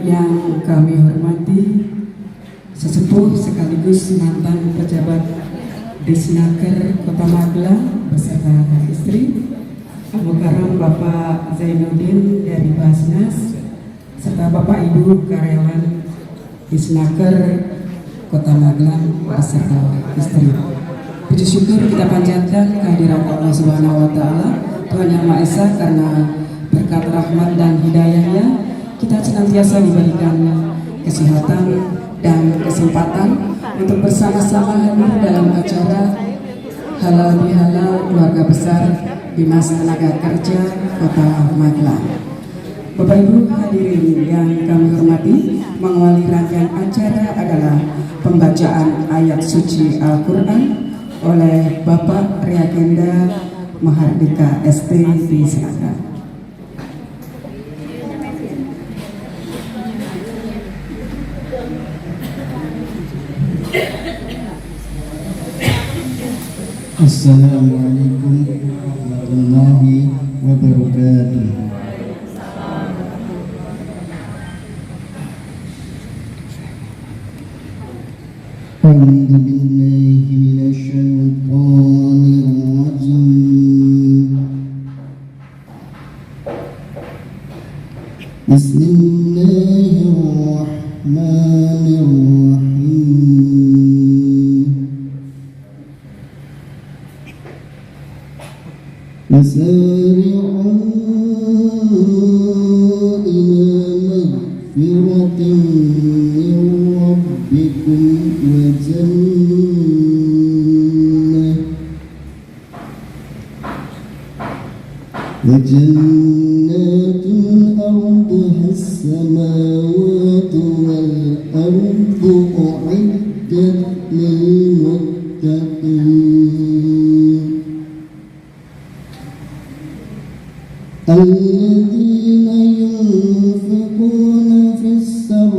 yang kami hormati, sesepuh sekaligus mantan pejabat Disnaker Kota Magelang beserta istri, Abu Karam Bapak Zainuddin dari Basnas, serta Bapak Ibu karyawan Disnaker Kota Magelang beserta istri. Puji syukur kita panjatkan kehadiran Allah Subhanahu wa Ta'ala, Tuhan Yang Maha Esa, karena berkat rahmat dan hidayahnya kita senantiasa diberikan kesehatan dan kesempatan untuk bersama-sama hadir dalam acara Halal Bihalal Keluarga Besar Dinas Tenaga Kerja Kota Magelang. Bapak Ibu hadirin yang kami hormati, mengawali rangkaian acara adalah pembacaan ayat suci Al-Quran oleh Bapak Reagenda Mahardika ST. Disilakan. Assalamualaikum warahmatullahi wabarakatuh. A'udzu billahi minasyaitonir rajim. Bismillahirrahmanirrahim. Wasari'u ila maghfiratin min rabbikum wa jannatin arduha as-samawati wal ardu u'iddat lil muttaqin الذين ينفقون في السراء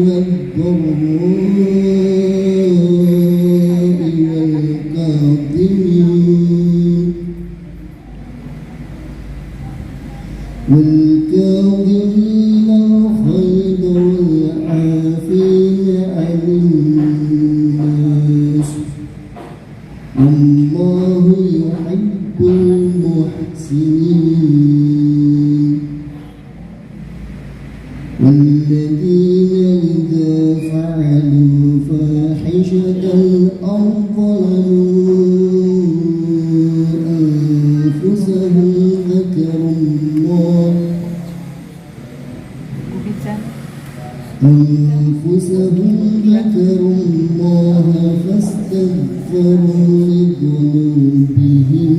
والضراء والكاظمين الغيظ والعافين عن الناس والله يحب المحسنين والذين إذا فعلوا فاحشة أو ظلموا أنفسهم ذكروا الله فاستغفروا لذنوبهم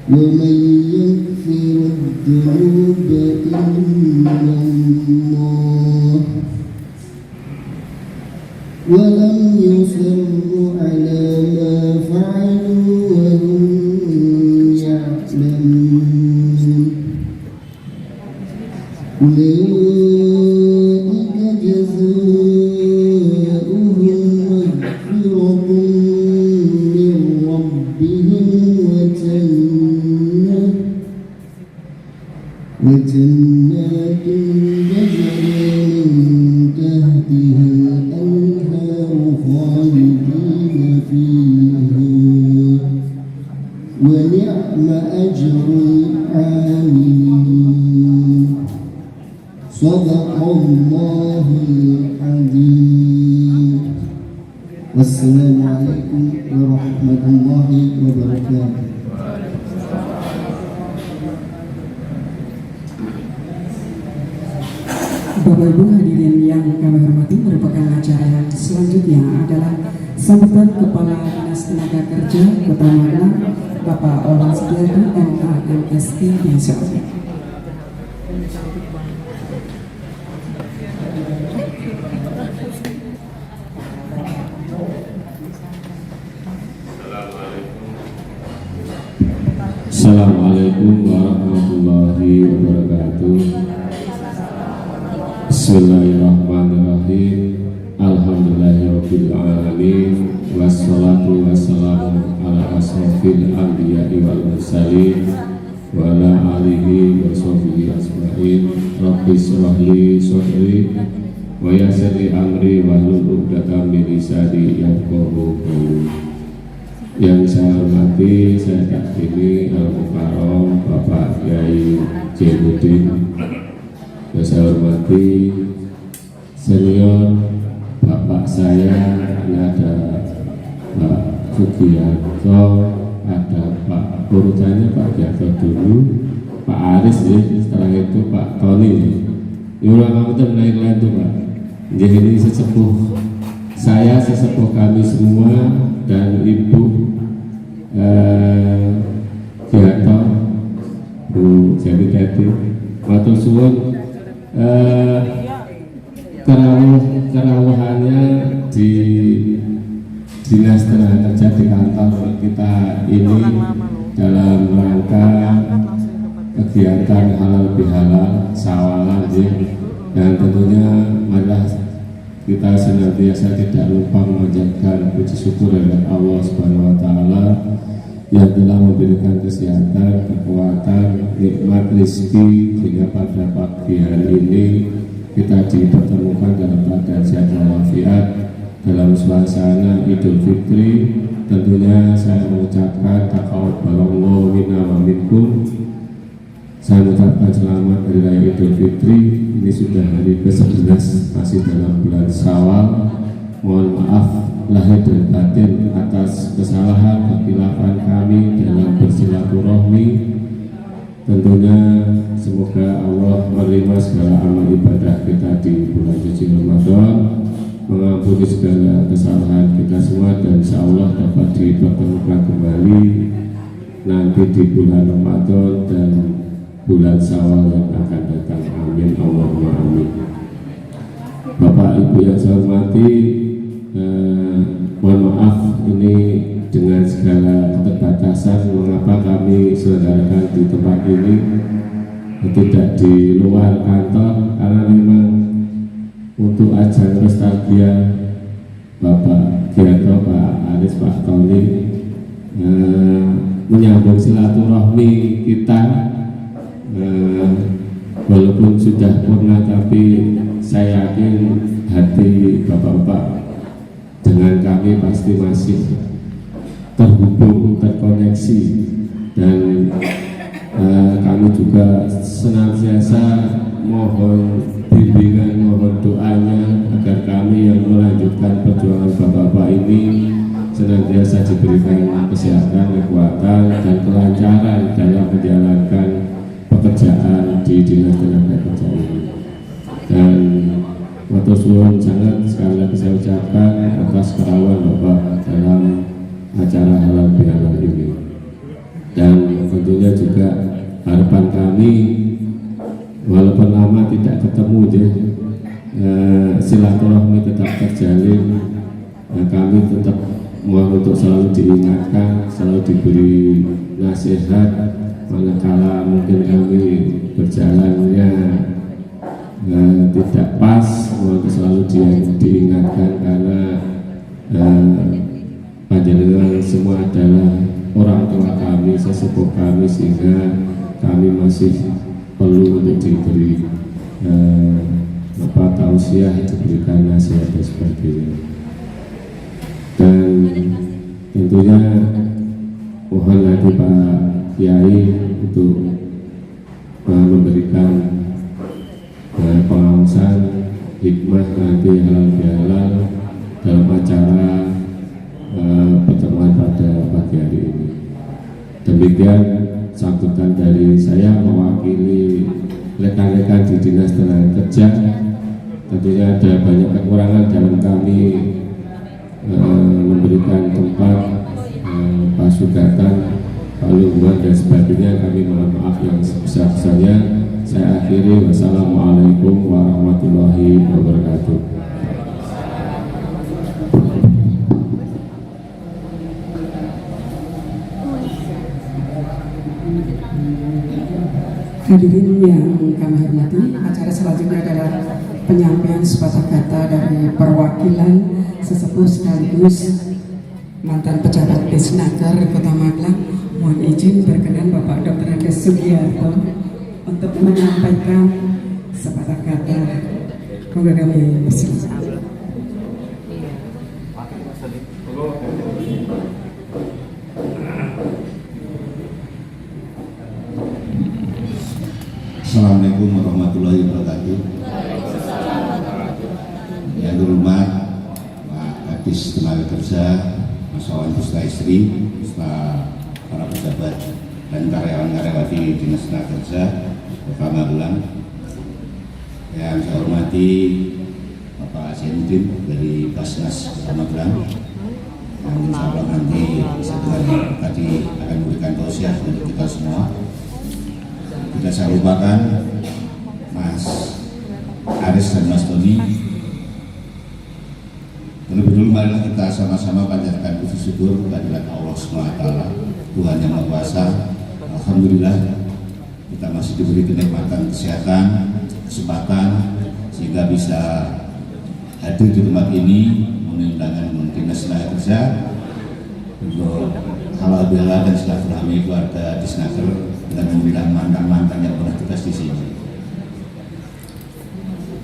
ومن يغفر الذنوب إلا الله ولم يصروا على ما فعلوا وهم يعلمون أولئك جزاؤهم مغفرة من ربهم وجنات تجري من تحتها الأنهار خالدين فيها ونعم أجر العاملين صدق الله العظيم. والسلام عليكم ورحمة الله وبركاته. Bapak Ibu hadirin yang kami hormati, merupakan acara yang selanjutnya adalah sambutan Kepala Dinas Tenaga Kerja Kota Magelang, Bapak Olan Setiadi MAMSI Disilakan. Assalamualaikum warahmatullahi wabarakatuh. Bismillahirrahmanirrahim. Alhamdulillahirabbil alamin. Wassalatu wassalamu ala asrofil anbiya'i wal mursalin wa ala alihi wa yassir li amri wahlul 'uqdatam min lisani yafqahu qawli. Yang saya hormati, saya takdimi Al-Mukarram Bapak Kiai Jainuddin. Yang saya hormati senior Bapak saya, ini ada Pak Sugiarto, ada Pak urutannya Pak Giarto dulu, Pak Aris ya, setelah itu Pak Tony. Ini ulang itu naik lagi Pak. Jadi ini sesepuh saya, sesepuh kami semua, dan Ibu Giarto, Bu Jami Teti, matur suwun. Kerawuhannya di Dinas Tenaga Kerja di kantor kita ini dalam rangka kegiatan halal bihalal sawalan, dan tentunya marilah kita senantiasa tidak lupa memanjatkan puji syukur kepada Allah Subhanahu wa Ta'ala yang telah memberikan kesehatan, kekuatan, nikmat rezeki sehingga pada pagi hari ini kita dipertemukan dalam keadaan sehat walafiat dalam suasana Idul Fitri. Tentunya saya mengucapkan taqabbalallahu minna wa minkum. Saya mengucapkan selamat Hari Raya Idul Fitri. Ini sudah hari ke-11, masih dalam bulan Syawal. Mohon maaf lahir dan batin atas kesalahan kekhilafan kami dalam bersilaturahmi. Tentunya semoga Allah menerima segala amal ibadah kita di bulan suci Ramadan, mengampuni segala kesalahan kita semua, dan insya Allah dapat dipertemukan kembali nanti di bulan Ramadan dan bulan Syawal yang akan datang. Amin, Allahumma amin. Bapak Ibu yang saya hormati, mohon maaf ini dengan segala keterbatasan mengapa kami selenggarakan di tempat ini, tidak di luar kantor, karena memang untuk ajang nostalgia Bapak Giarto, Pak Aris, Pak Tony, menyambung silaturahmi kita. Walaupun sudah purna, tapi saya yakin hati bapak-bapak dengan kami pasti masih terhubung, terkoneksi, dan kami juga senantiasa mohon bimbingan, mohon doanya agar kami yang melanjutkan perjuangan bapak-bapak ini senantiasa diberikan kesehatan, kekuatan, dan kelancaran dalam menjalankan pekerjaan di Dinas Tenaga Kerja ini. Dan matur suwun sangat sekali lagi saya ucapkan atas kerawan Bapak dalam acara halal bihalal ini. Dan tentunya juga harapan kami, walaupun lama tidak ketemu, silaturahmi tetap terjalin. Kami tetap mohon untuk selalu diingatkan, selalu diberi nasihat manakala mungkin kami berjalannya tidak pas, mohon selalu diingatkan, karena panjenengan semua adalah orang tua kami, sesepuh kami, sehingga kami masih perlu untuk diberi tausiah, diberikan nasihat dan sebagainya. Dan tentunya mohon lagi Pak Kiai untuk memberikan pengawasan hikmah nanti halal bihalal dalam acara pertemuan pada pagi hari ini. Demikian sambutan dari saya mewakili rekan-rekan di Dinas Tenaga Kerja. Tentunya ada banyak kekurangan dalam kami memberikan tempat pasugatan, lingkungan dan sebagainya. Kami mohon maaf yang sebesar-besarnya. Saya akhiri, wassalamualaikum warahmatullahi wabarakatuh. Hadirin yang kami hormati, acara selanjutnya adalah penyampaian sepatah kata dari perwakilan sesepuh sekaligus mantan pejabat Disnaker Kota Magelang. Mohon izin berkenan Bapak Dr. Andes Sugiarto untuk menyampaikan sepatah kata. Moga kami berserah. Assalamualaikum warahmatullahi wabarakatuh. Yang hormat Pak Kadis Tenaga Kerja, Mas Wawan beserta istri, beserta para pejabat dan karyawan-karyawati Dinas Tenaga Kerja Kota Magelang. Yang saya hormati Bapak Zainuddin dari Basnas Kota Magelang, yang insya Allah nanti setelah tadi akan memberikan tausiah untuk kita semua. Tidak saya lupakan Mas Aris dan Mas Tony. Terlebih dulu marilah kita sama-sama panjatkan puji syukur kehadirat Allah SWT, Tuhan yang Maha Kuasa. Alhamdulillah kita masih diberi kenikmatan kesehatan, kesempatan sehingga bisa hadir di tempat ini memenuhi undangan Dinas Tenaga Kerja untuk halal bihalal dan silaturahmi keluarga Disnaker dan mengundang mantan-mantan yang pernah tugas di sini.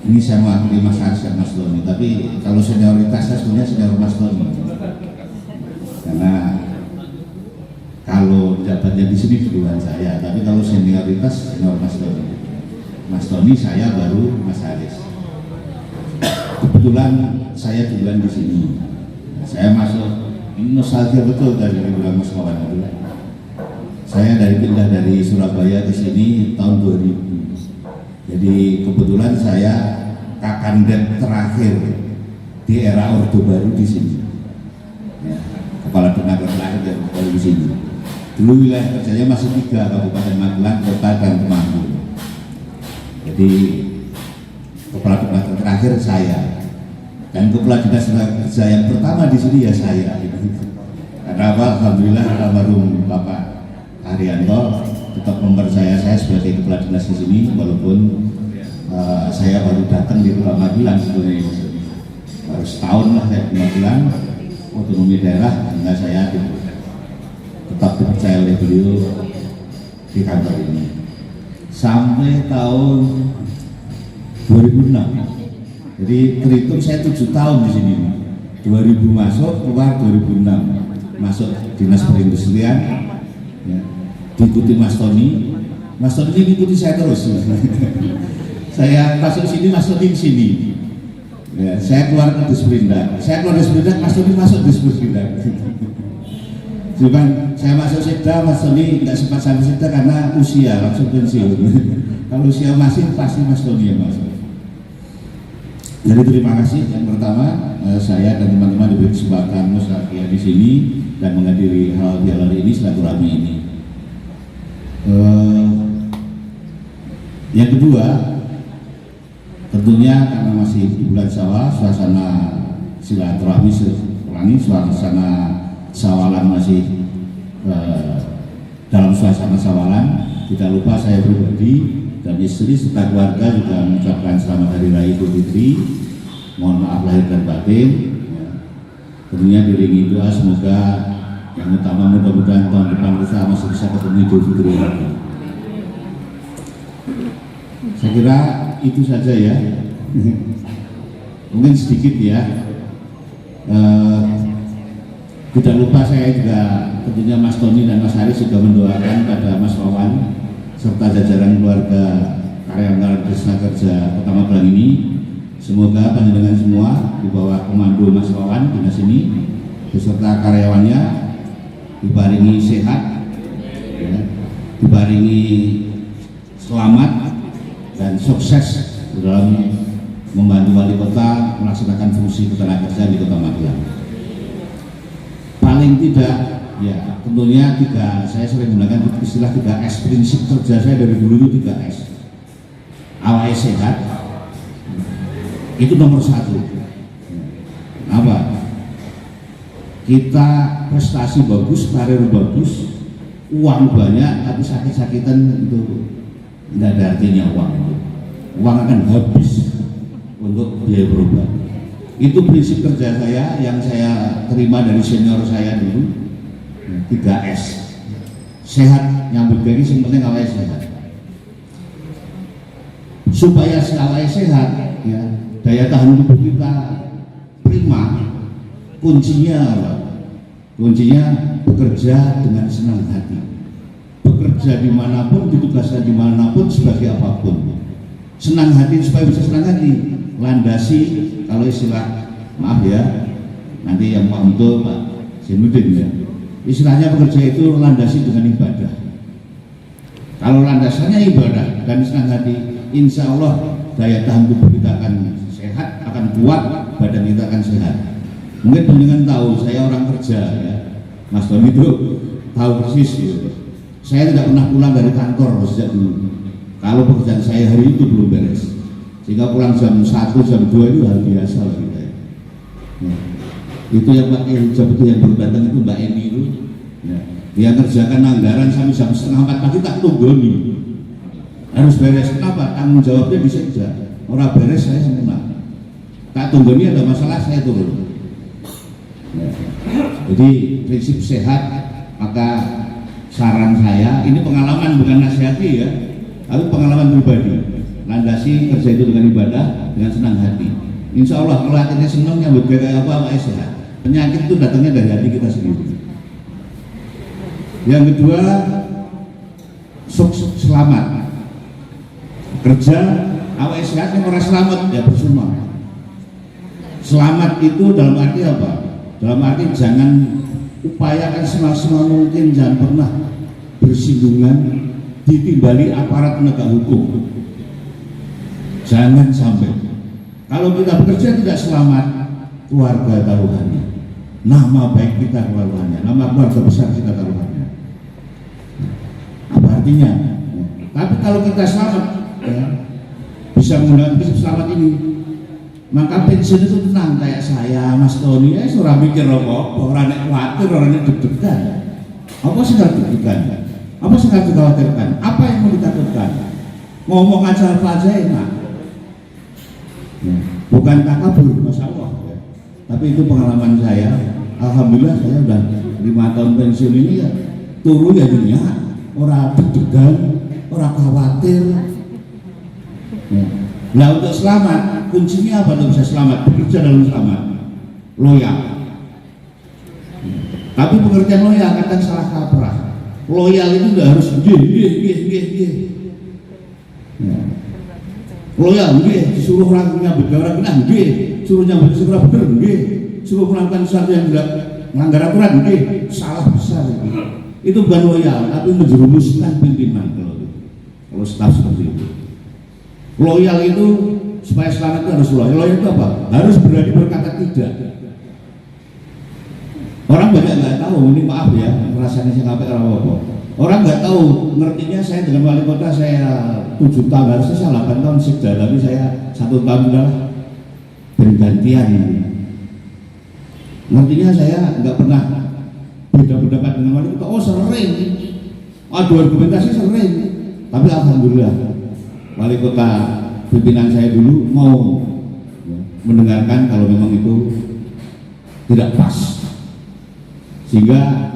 Ini saya mewakili Mas Aris dan Mas Tony, tapi kalau senioritas saya sebenarnya senior Mas Tony, karena kalau jabatnya di sini duluan saya, tapi kalau senioritas senior Mas Tony. Mas Tony saya baru Mas Aris. Kebetulan saya duluan di sini. Saya masuk, ini nostalgia betul dari bilang Mas Kawan dulu. Saya pindah dari Surabaya ke sini tahun 2000. Jadi kebetulan saya Kakandet terakhir di era Orde Baru di sini. Ya, kepala tenaga terakhir baru di sini. Dulu wilayah kerjanya masih 3, Kabupaten Magelang, Kota, dan Temanggung. Jadi kepala tenaga terakhir saya, dan kepala dinas tenaga kerja yang pertama di sini ya saya. Karena apa? Alhamdulillah almarhum Bapak Haryanto tetap mempercaya saya sebagai kepala dinas di sini, walaupun saya baru datang di Kota Magelang sebenarnya, baru setahun lah saya di Magelang, otonomi daerah, sehingga saya tetap dipercaya oleh beliau di kantor ini sampai tahun 2006. Jadi terhitung saya 7 tahun di sini, 2000 masuk, keluar 2006 masuk dinas perindustrian. Ya, diikuti Mas Tony. Mas Tony ikuti saya terus. Saya masuk sini, Mas Tony di sini. Ya, saya keluar ke Disperindak. Saya keluar Disperindak, Mas Tony masuk Disperindak. Cuman saya masuk Sekda, Mas Tony nggak sempat sampai Sekda karena usia, langsung pensiun. Kalau usia masih pasti Mas Tony yang masuk. Jadi terima kasih yang pertama, saya dan teman-teman diberi kesempatan nostalgia di sini dan menghadiri hal bihalal ini, silaturahmi ini. Yang kedua, tentunya karena masih di bulan Syawal, suasana silaturahmi ulangi, suasana Syawalan masih dalam suasana Syawalan. Tidak lupa saya pribadi dan istri serta keluarga juga mengucapkan selamat Hari Raya Idul Fitri. Mohon maaf lahir dan batin. Tentunya diiringi doa semoga yang utama mudah-mudahan tahun depan kita masih bisa ketemu Idul Fitri lagi. Saya kira itu saja ya. Mungkin sedikit ya. Tidak lupa saya juga tentunya Mas Tony dan Mas Haris juga mendoakan pada Mas Wawan serta jajaran keluarga karyawan Dinas Tenaga Kerja Kota Magelang ini, semoga panjenengan semua di bawah komando Mas Wawan dinas ini beserta karyawannya dibaringi sehat, ya, dibaringi selamat dan sukses dalam membantu wali kota melaksanakan fungsi ketenagakerjaan di Kota Magelang. Paling tidak ya, tentunya saya sering menggunakan istilah 3S. Prinsip kerja saya dari dulu itu 3S. Awalnya sehat, itu nomor 1. Apa? Kita prestasi bagus, karir bagus, uang banyak, tapi sakit-sakitan itu tidak ada artinya uang. Uang akan habis untuk biaya berobat. Itu prinsip kerja saya yang saya terima dari senior saya dulu. 3S, sehat, nyambut gaji, yang penting awalnya sehat. Supaya awalnya sehat, ya daya tahan tubuh kita prima, kuncinya apa? Kuncinya bekerja dengan senang hati, bekerja dimanapun, ditugaskan dimanapun, sebagai apapun, senang hati. Supaya bisa senang hati, landasi, kalau istilah, maaf ya, nanti yang paham betul Pak Zainuddin ya, istilahnya bekerja itu landasi dengan ibadah. Kalau landasannya ibadah dan senang hati, insya Allah daya tahan tubuh kita akan sehat, akan kuat, badan kita akan sehat. Mungkin pendengar tahu saya orang kerja ya, Mas Tony itu tahu persis gitu. Saya tidak pernah pulang dari kantor sejak dulu. Kalau pekerjaan saya hari itu belum beres, sehingga pulang jam 1, jam 2 itu hal biasa lah kita. Ya. Itu yang pakai hijab itu yang baru datang itu Mbak Eni itu. Ya. Dia kerjakan anggaran sampai jam setengah 4 pagi tak tunggoni. Harus beres. Kenapa? Tanggung jawabnya di sekja. Orang beres saya sempurna. Tak tunggoni ada masalah saya turun. Ya. Jadi prinsip sehat, maka saran saya, ini pengalaman bukan nasihati ya, tapi pengalaman pribadi. Landasi kerja itu dengan ibadah, dengan senang hati. Insya Allah kalau hatinya senang, nyambut kayak apa sehat. Penyakit itu datangnya dari hati kita sendiri. Yang kedua, selamat. Kerja, awal sehat yang orang selamat ya bersama. Selamat itu dalam arti apa? Dalam arti jangan upayakan semaksimal mungkin, jangan pernah bersinggungan ditimbali aparat penegak hukum. Jangan sampai. Kalau kita bekerja tidak selamat, keluarga taruhannya, nama baik kita taruhannya, nama keluarga besar kita taruhannya. Apa artinya? Tapi kalau kita selamat, ya, bisa menggunakan prinsip selamat ini, maka pensiun itu tenang. Kayak saya, Mas Tony, seorang mikir apa-apa, orang yang khawatir, orang yang deg-degan. Apa sih harus deg-degan? Apa sih harus dikhawatirkan? Apa yang mau ditakutkan? Ngomong aja apa aja enak. Ya. Bukan takabur, Masya Allah ya. Tapi itu pengalaman saya. Alhamdulillah saya udah 5 tahun pensiun ini ya, turu ya dunia, orang deg-degan, orang khawatir ya. Nah untuk selamat, kuncinya apa untuk bisa selamat? Bekerja dalam selamat, loyal ya. Tapi pengertian loyal kadang salah kaprah. Loyal itu nggak harus gih. Ya. Loyal nggih, disuruh orang nyambut orang kena nggih, suruh nyambut sekolah bener nggih, suruh melakukan sesuatu yang tidak melanggar aturan nggih, salah besar itu. Itu bukan loyal, tapi menjerumuskan pimpinan kalau staf seperti itu. Loyal itu supaya selamat itu harus loyal. Loyal itu apa? Harus berani berkata tidak. Orang banyak nggak tahu, ini maaf ya, rasanya saya ngapain apa-apa. Orang nggak tahu, ngertinya saya dengan wali kota saya 7 tahun, harusnya saya 8 tahun sekda, tapi saya 1 tahun sudah bergantian. Ngertinya saya nggak pernah beda pendapat dengan wali kota. Oh sering, adu argumentasi sering. Tapi alhamdulillah wali kota pimpinan saya dulu mau mendengarkan kalau memang itu tidak pas, sehingga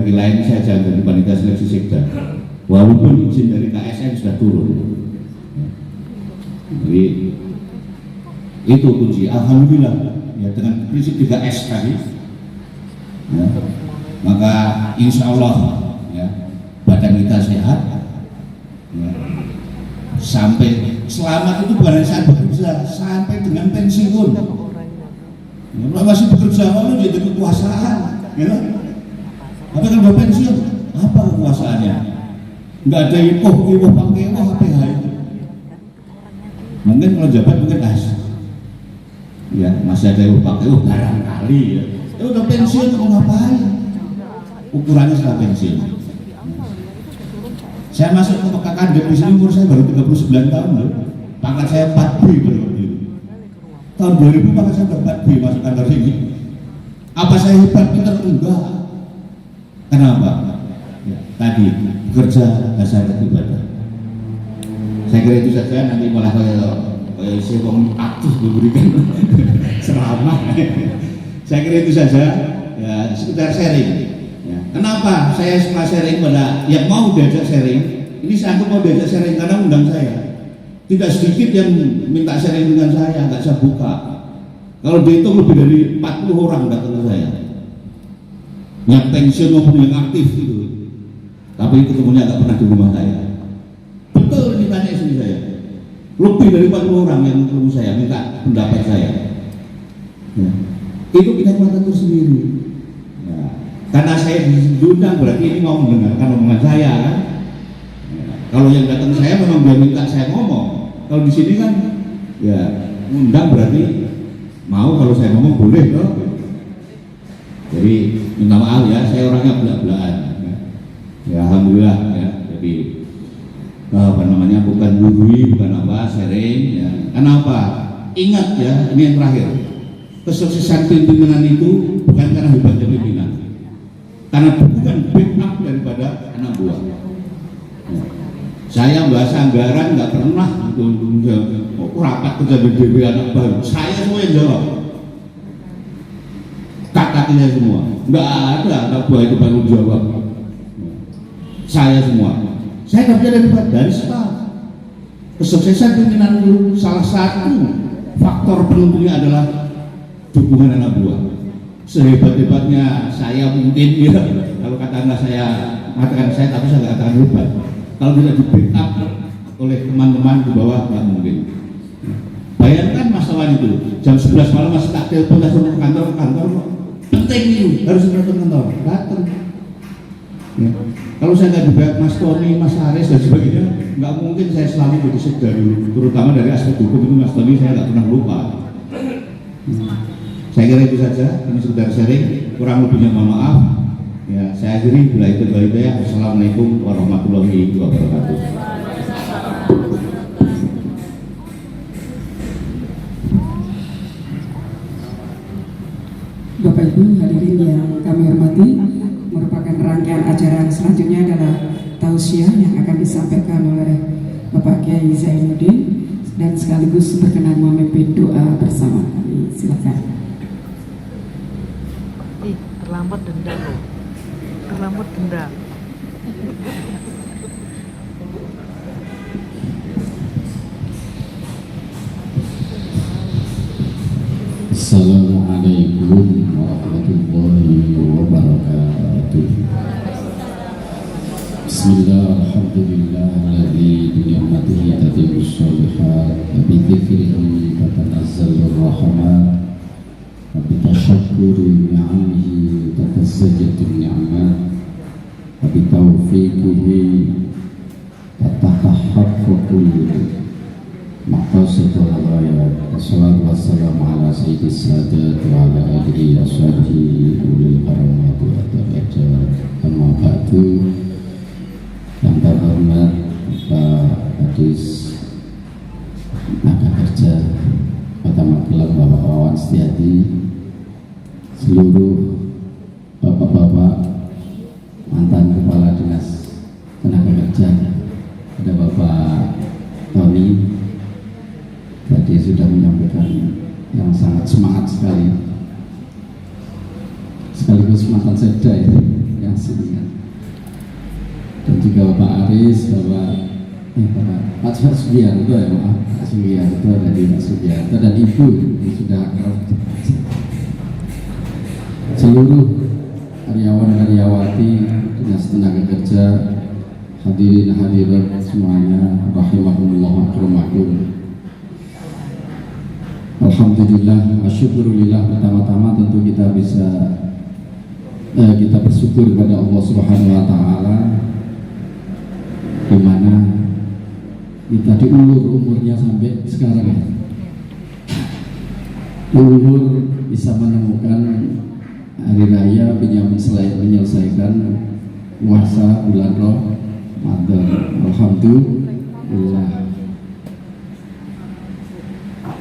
Bagi lain saya jangan dari panitia seleksi sekda, walaupun izin dari KSN sudah turun. Jadi itu kunci. Alhamdulillah ya, dengan prinsip 3S tadi, ya, maka insya Allah ya, badan kita sehat ya, sampai selamat itu bukan hanya saat bekerja, sampai dengan pensiun ya, masih bekerja lalu jadi kekuasaan ya. Tapi kan udah pensiun, apa kekuasaannya? Nggak ada ipoh pakai apa ya? Mungkin kalau jabat mungkin ya masih ada yang pakai barangkali ya. Udah pensiun mau ngapain? Ukurannya setelah pensiun. Saya masuk ke PKK di sini umur saya baru 39 tahun loh. Pangkat saya 4B baru itu. Tahun 2000 pangkat saya 4B masuk kantor sini. Apa saya hebat? Kita enggak. Kenapa? Ya, tadi bekerja dasar ibadah. Saya kira itu saja, nanti malah kayak saya aktif memberikan ceramah. Saya kira itu saja, ya, sekedar sharing. Ya. Kenapa saya suka sharing pada yang mau diajak sharing? Ini saya mau diajak sharing karena undang saya. Tidak sedikit yang minta sharing dengan saya, nggak saya buka. Kalau dihitung lebih dari 40 orang datang ke saya. Yang pensiun maupun yang aktif itu, tapi ketemunya nggak pernah di rumah saya. Betul ditanya istri saya, lebih dari 40 orang yang ketemu saya minta pendapat saya. Ya. Itu kenikmatan tersendiri. Ya. Karena saya diundang berarti ini mau mendengarkan omongan saya kan. Ya. Kalau yang datang saya memang dia minta saya ngomong. Kalau di sini kan ya undang berarti mau kalau saya ngomong boleh loh. Jadi minta maaf ya, saya orangnya belak-belakan ya. Ya alhamdulillah ya. Jadi apa namanya, bukan gurui, bukan apa, sharing ya. Kenapa? Ingat ya, ini yang terakhir. Kesuksesan pimpinan itu bukan karena hebatnya pimpinan, karena bukan backup daripada anak buah ya. Saya bahasa anggaran nggak pernah rapat kerja BDB anak baru, saya semua yang jawab, kakaknya semua, nggak ada anak buah itu baru jawab, saya semua. Saya nggak bisa dari staff. Kesuksesan pimpinan itu salah satu faktor penentunya adalah dukungan anak buah. Sehebat-hebatnya saya mungkin ya, kalau katakanlah saya mengatakan saya, tapi saya nggak katakan hebat. Kalau tidak di backup oleh teman-teman di bawah, nggak mungkin. Bayangkan masalah itu, jam 11 malam masih tak telepon, langsung ke kantor, penting itu, harus datang ke kantor, datang. Ya. Kalau saya nggak dibahas Mas Tony, Mas Haris dan sebagainya, nggak mungkin saya selalu jadi sekda dulu, terutama dari aspek hukum itu Mas Tony saya nggak pernah lupa. Saya kira itu saja, ini sekedar sharing, kurang lebihnya mohon maaf. Ya, saya akhiri, bila itu ya. Assalamualaikum warahmatullahi wabarakatuh. Bapak Ibu hadirin yang kami hormati, merupakan rangkaian acara selanjutnya adalah tausiah yang akan disampaikan oleh Bapak Kiai Zainuddin dan sekaligus berkenan memimpin doa bersama kami. Silakan. Terlambat denda loh, terlambat denda. Assalamualaikum warahmatullahi wabarakatuh. Bismillah, alhamdulillah, alladzi bi ni'matihi tatimmu shalihat, wa bi dzikrihi tatanazzalu rahmat, wa bi tashakkuri ni'amihi tatazzajjatu ni'mat, wa bi taufiqihi tatahaqaqu maqasidul ghayat. Wassalatu wassalamu ala sayyidis sadat wa ala alihi wa sahbihi ulil karamati wa darajat. Amma ba'du. Yang terhormat Pak Kadis Tenaga Kerja Kota Magelang, Bapak Wawan Setiadi, seluruh bapak-bapak mantan kepala dinas tenaga kerja, ada Bapak Tony tadi sudah menyampaikan yang sangat semangat sekali, sekaligus mantan sekda itu yang Aslian, dan juga Bapak Aris, Pak Sugiarto ya, maaf, Pak Sugiarto dari Pak Sugiarto dan Ibu yang sudah akrab, seluruh karyawan-karyawati dinas tenaga kerja, hadirin hadirat semuanya, rahimahumullah wa akramakum. Alhamdulillah, asyukurulillah, pertama-tama tentu kita bisa kita bersyukur kepada Allah Subhanahu wa taala di mana kita diulur umurnya sampai sekarang. Diulur bisa menemukan hari raya menyelesaikan puasa bulan Ramadan. Alhamdulillah.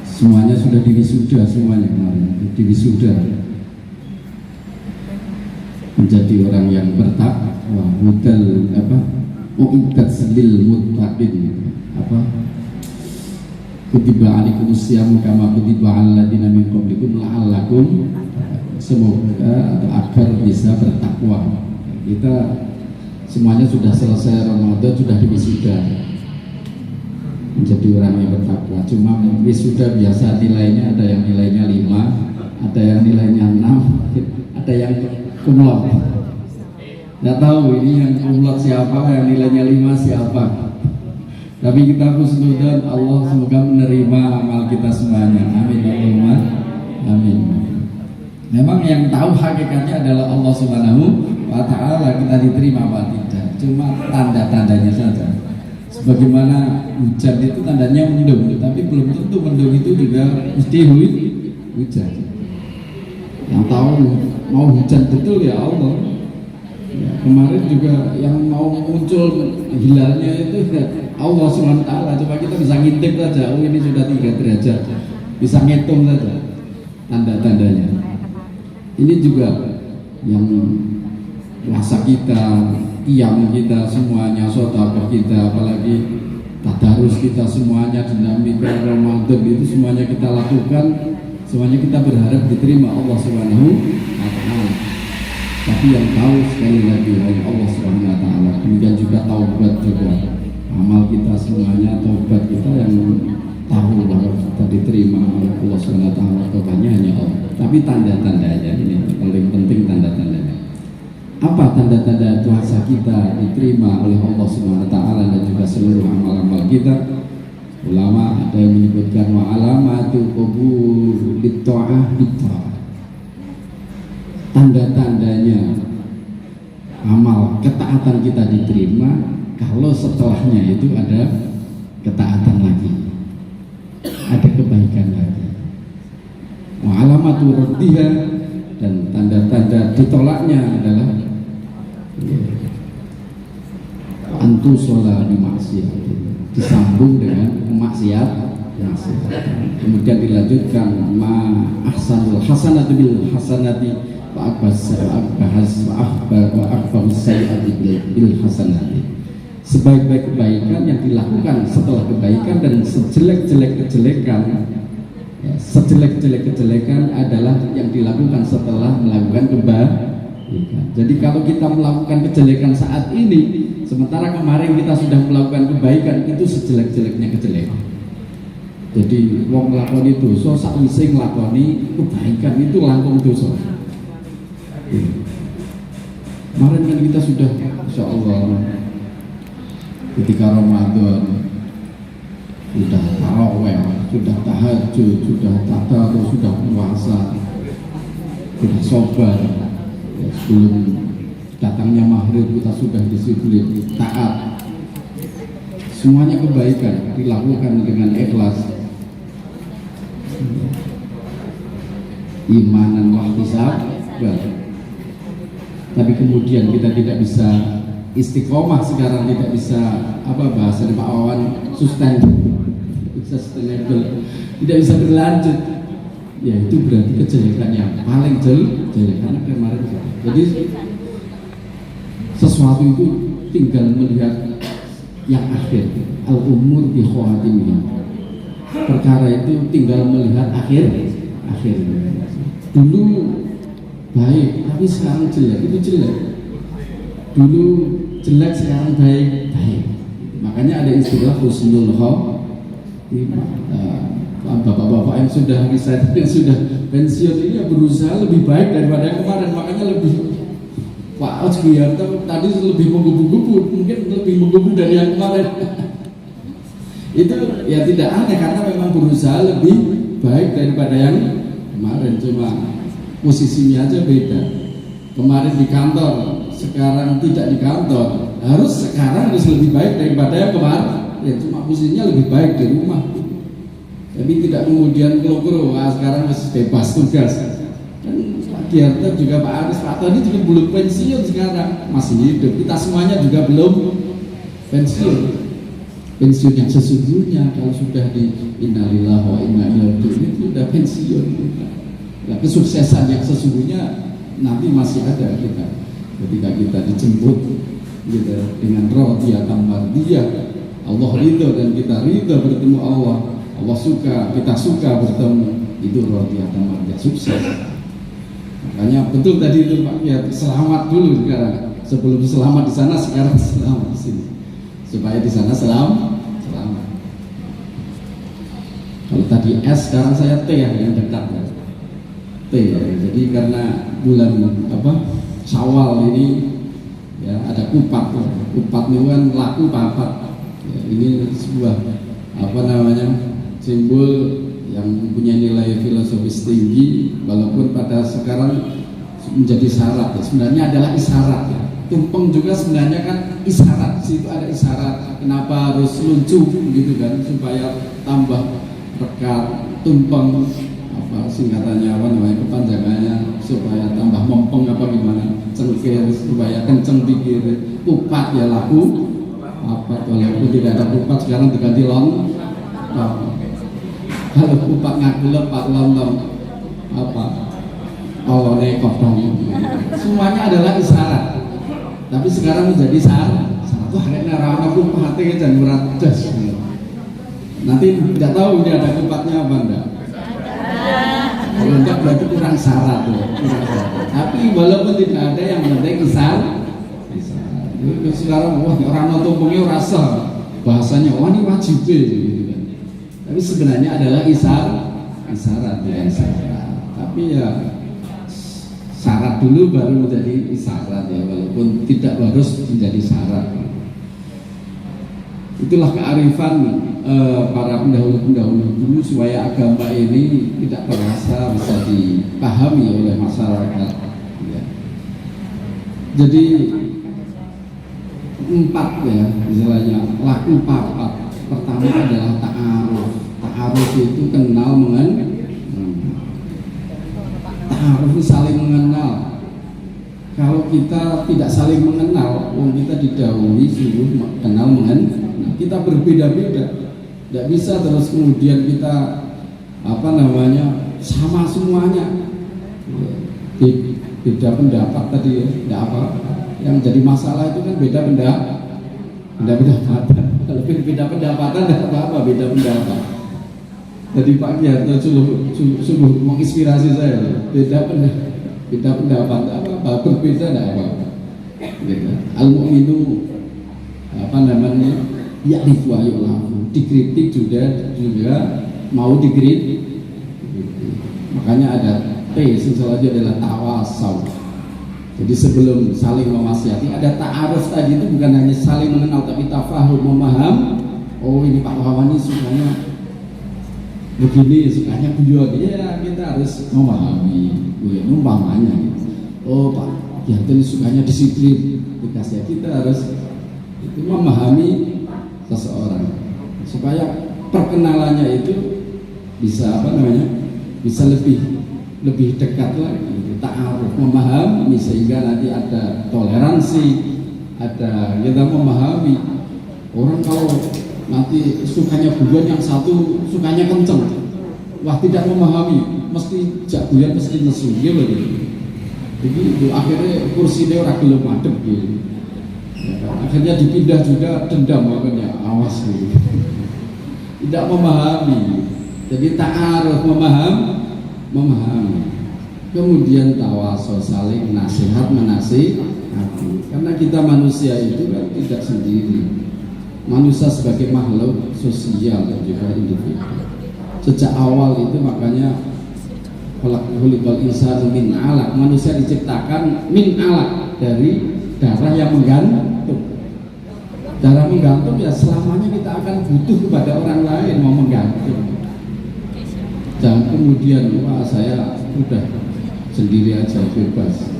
Semuanya sudah diwisuda, semuanya kemarin diwisuda menjadi orang yang bertakwa, mudal mu'iddat lil muttaqin, kutiba alaikumus syiyam kama kutiba alal ladzina min qablikum la'allakum, semoga atau agar bisa bertakwa. Kita semuanya sudah selesai Ramadan, sudah diwisuda menjadi orang yang bertakwa. Cuma wisuda biasa nilainya ada yang nilainya 5, ada yang nilainya 6, ada yang kumlot. Nggak tahu ini yang kumlot siapa, yang nilainya 5 siapa. Tapi kita husnudzon, Allah semoga menerima amal kita semuanya. Amin ya Allah. Amin. Memang yang tahu hakikatnya adalah Allah Subhanahu wa taala, kita diterima apa tidak. Cuma tanda-tandanya saja. Sebagaimana hujan itu tandanya mendung, tapi belum tentu mendung itu juga mesti hujan. Yang tahu mau hujan betul ya Allah. Ya, kemarin juga yang mau muncul hilalnya itu Allah SWT. Coba kita bisa ngintip saja, oh ini sudah 3 derajat, bisa ngitung saja tanda-tandanya. Ini juga yang puasa kita, qiyam kita semuanya, sedekah kita, apalagi tadarus kita semuanya, dinamika Ramadan itu semuanya kita lakukan, semuanya kita berharap diterima Allah Subhanahu wa taala. Tapi yang tahu sekali lagi hanya Allah Subhanahu wa taala. Kemudian juga taubat juga. Amal kita semuanya, taubat kita yang tahu bahwa kita diterima oleh Allah Subhanahu wa taala, kebanyakannya hanya Allah. Tapi tanda-tandanya ini paling penting, tanda-tandanya. Apa tanda-tanda puasa kita diterima oleh Allah Subhanahu wa taala dan juga seluruh amal-amal kita? Ulama ada yang menyebutkan wa alamatul qabul lit-ta'ah bit-ta'ah. Tanda-tandanya amal ketaatan kita diterima kalau setelahnya itu ada ketaatan lagi, ada kebaikan lagi. Wa alamatul raddiha, dan tanda-tanda ditolaknya adalah antu sholat di maksiat, disambung dengan maksiat. Kemudian dilanjutkan ma ahsanul hasanatu bil hasanati wa akbahus sayyati bil hasanati. Sebaik-baik kebaikan yang dilakukan setelah kebaikan, dan sejelek-jelek kejelekan adalah yang dilakukan setelah melakukan kebaikan. Jadi kalau kita melakukan kejelekan saat ini, sementara kemarin kita sudah melakukan kebaikan, itu sejelek-jeleknya kejelekan. Jadi wong nglakoni dosa sakwise nglakoni kebaikan itu langkung dosa. Kemarin kan kita sudah insyaallah ketika Ramadan sudah tarawih, sudah tahajud, sudah tadarus, sudah puasa, sudah sabar. Sebelum datangnya maghrib kita sudah disiplin, taat. Semuanya kebaikan dilakukan dengan ikhlas, imanan wahtisaban. Tapi kemudian kita tidak bisa istiqomah sekarang, tidak bisa bahasa Pak Wawan sustainable, tidak bisa berlanjut. Ya itu berarti kejelekan yang paling jelek karena kemarin. Jadi sesuatu itu tinggal melihat yang akhir, al-umur bi khawatimih. Perkara itu tinggal melihat akhir. Dulu baik, tapi sekarang jelek, itu jelek. dulu jelek sekarang baik. Makanya ada istilah husnul khotimah. Bapak-bapak yang sudah pensiun ini ya berusaha lebih baik daripada yang kemarin, makanya lebih Pak Sugiharto tadi lebih menggebu-gebu, mungkin lebih menggebu dari yang kemarin. Itu ya tidak aneh karena memang berusaha lebih baik daripada yang kemarin, cuma posisinya aja beda. Kemarin di kantor, sekarang tidak di kantor. Sekarang harus lebih baik daripada yang kemarin. Ya cuma posisinya lebih baik di rumah. Tapi tidak kemudian kelo-kelo, sekarang masih bebas tugas. Kan Pak Giarto juga Pak Aris, Pak Tony juga belum pensiun sekarang, masih hidup. Kita semuanya juga belum pensiun. Pensiun yang sesungguhnya kalau sudah di innalillahi wa inna ilaihi raji'un itu sudah pensiun. Nah, kesuksesan yang sesungguhnya nanti masih ada kita ketika kita dijemput gitu, dengan radiyatan mardiyah. Allah ridho dan kita ridho bertemu Allah. Allah suka, kita suka bertemu, itu radiyatan mardiyah, sukses. Makanya betul tadi itu Pak ya, selamat dulu sekarang. Sebelum selamat di sana, sekarang selamat di sini. Supaya di sana selamat. Kalau tadi S, sekarang saya T ya, yang dekat ya. T ya. Jadi karena bulan Syawal ini ya ada kupat. Kupat itu kan laku papat. Ya, ini sebuah simbol yang punya nilai filosofis tinggi, walaupun pada sekarang menjadi syarat ya. Sebenarnya adalah isyarat ya. Tumpeng juga sebenarnya kan isyarat, situ ada isyarat. Kenapa harus lucu gitu kan, supaya tambah rekat. Tumpeng singkatannya kepanjangannya supaya tambah mempeng gimana, cengkir supaya kenceng pikir. Kupat ya laku apa, walaupun tidak ada kupat sekarang diganti lontong. Kalau kupat ngakulep Pak lontong olone kodong, semuanya adalah isyarat. Tapi sekarang menjadi syarat. Wah, karena ramah kupat dan murah das. Nanti tidak tahu ini ada kupatnya apa enggak. Kalau enggak berarti kurang syarat tuh. Tapi walaupun tidak ada, yang penting isyarat. Sekarang orang nontonnya rasa bahasanya ini wajib gitu kan. Tapi sebenarnya adalah isyarat bukan syarat. Tapi ya syarat dulu baru menjadi isyarat ya, walaupun tidak harus menjadi syarat. Itulah kearifan para pendahulu-pendahulu dulu supaya agama ini tidak terasa, bisa dipahami oleh masyarakat ya. Jadi 4 ya, misalnya laku papat. Pertama adalah ta'aruf. Ta'aruf itu kenal mengenal. Ta'aruf itu saling mengenal. Kalau kita tidak saling mengenal, kita didahului suruh kenal mengenal. Kita berbeda-beda, tidak bisa terus kemudian kita sama semuanya. Beda pendapat tadi ya, tidak apa. Yang jadi masalah itu kan beda pendapatan. Kalau beda pendapatan tidak apa-apa, beda pendapat. Jadi Pak Giarto sungguh menginspirasi saya. Beda pendapat apa-apa, berbeda tidak apa-apa. Al-mu'minu ya'rifu wa yu'lamu. Dikritik juga mau dikritik. Makanya ada T, selanjutnya adalah tawasau. Jadi sebelum saling memasihati ada ta'aruf tadi, itu bukan hanya saling mengenal tapi tafahum, memaham. Oh ini Pak Wawani sukanya begini, sukanya guyon. Ya kita harus memahami guyon umpamanya gitu. Oh Pak Giarto ini sukanya disiplin, dikasih kita harus itu memahami seseorang supaya perkenalannya itu bisa bisa lebih dekat lagi. Ta'aruf, memahami sehingga nanti ada toleransi, ada kita memahami. Orang kalau nanti sukanya guyon, yang satu sukanya kenceng, wah tidak memahami, mesti jagoan mesti nesu gitu. Jadi itu akhirnya kursinya orang belum madep gitu. Ya, akhirnya dipindah juga dendam, makanya awas gitu. Tidak memahami. Jadi ta'aruf, memahami. Kemudian tawasul, saling nasihat menasihati. hati. Karena kita manusia itu kan tidak sendiri. Manusia sebagai makhluk sosial dan juga individu. Sejak awal itu makanya khuliqal insanu min alaq, manusia diciptakan min alaq, dari darah yang menggantung. Darah menggantung ya selamanya kita akan butuh kepada orang lain mau menggantung. Jangan kemudian wah saya udah sendiri aja bebas.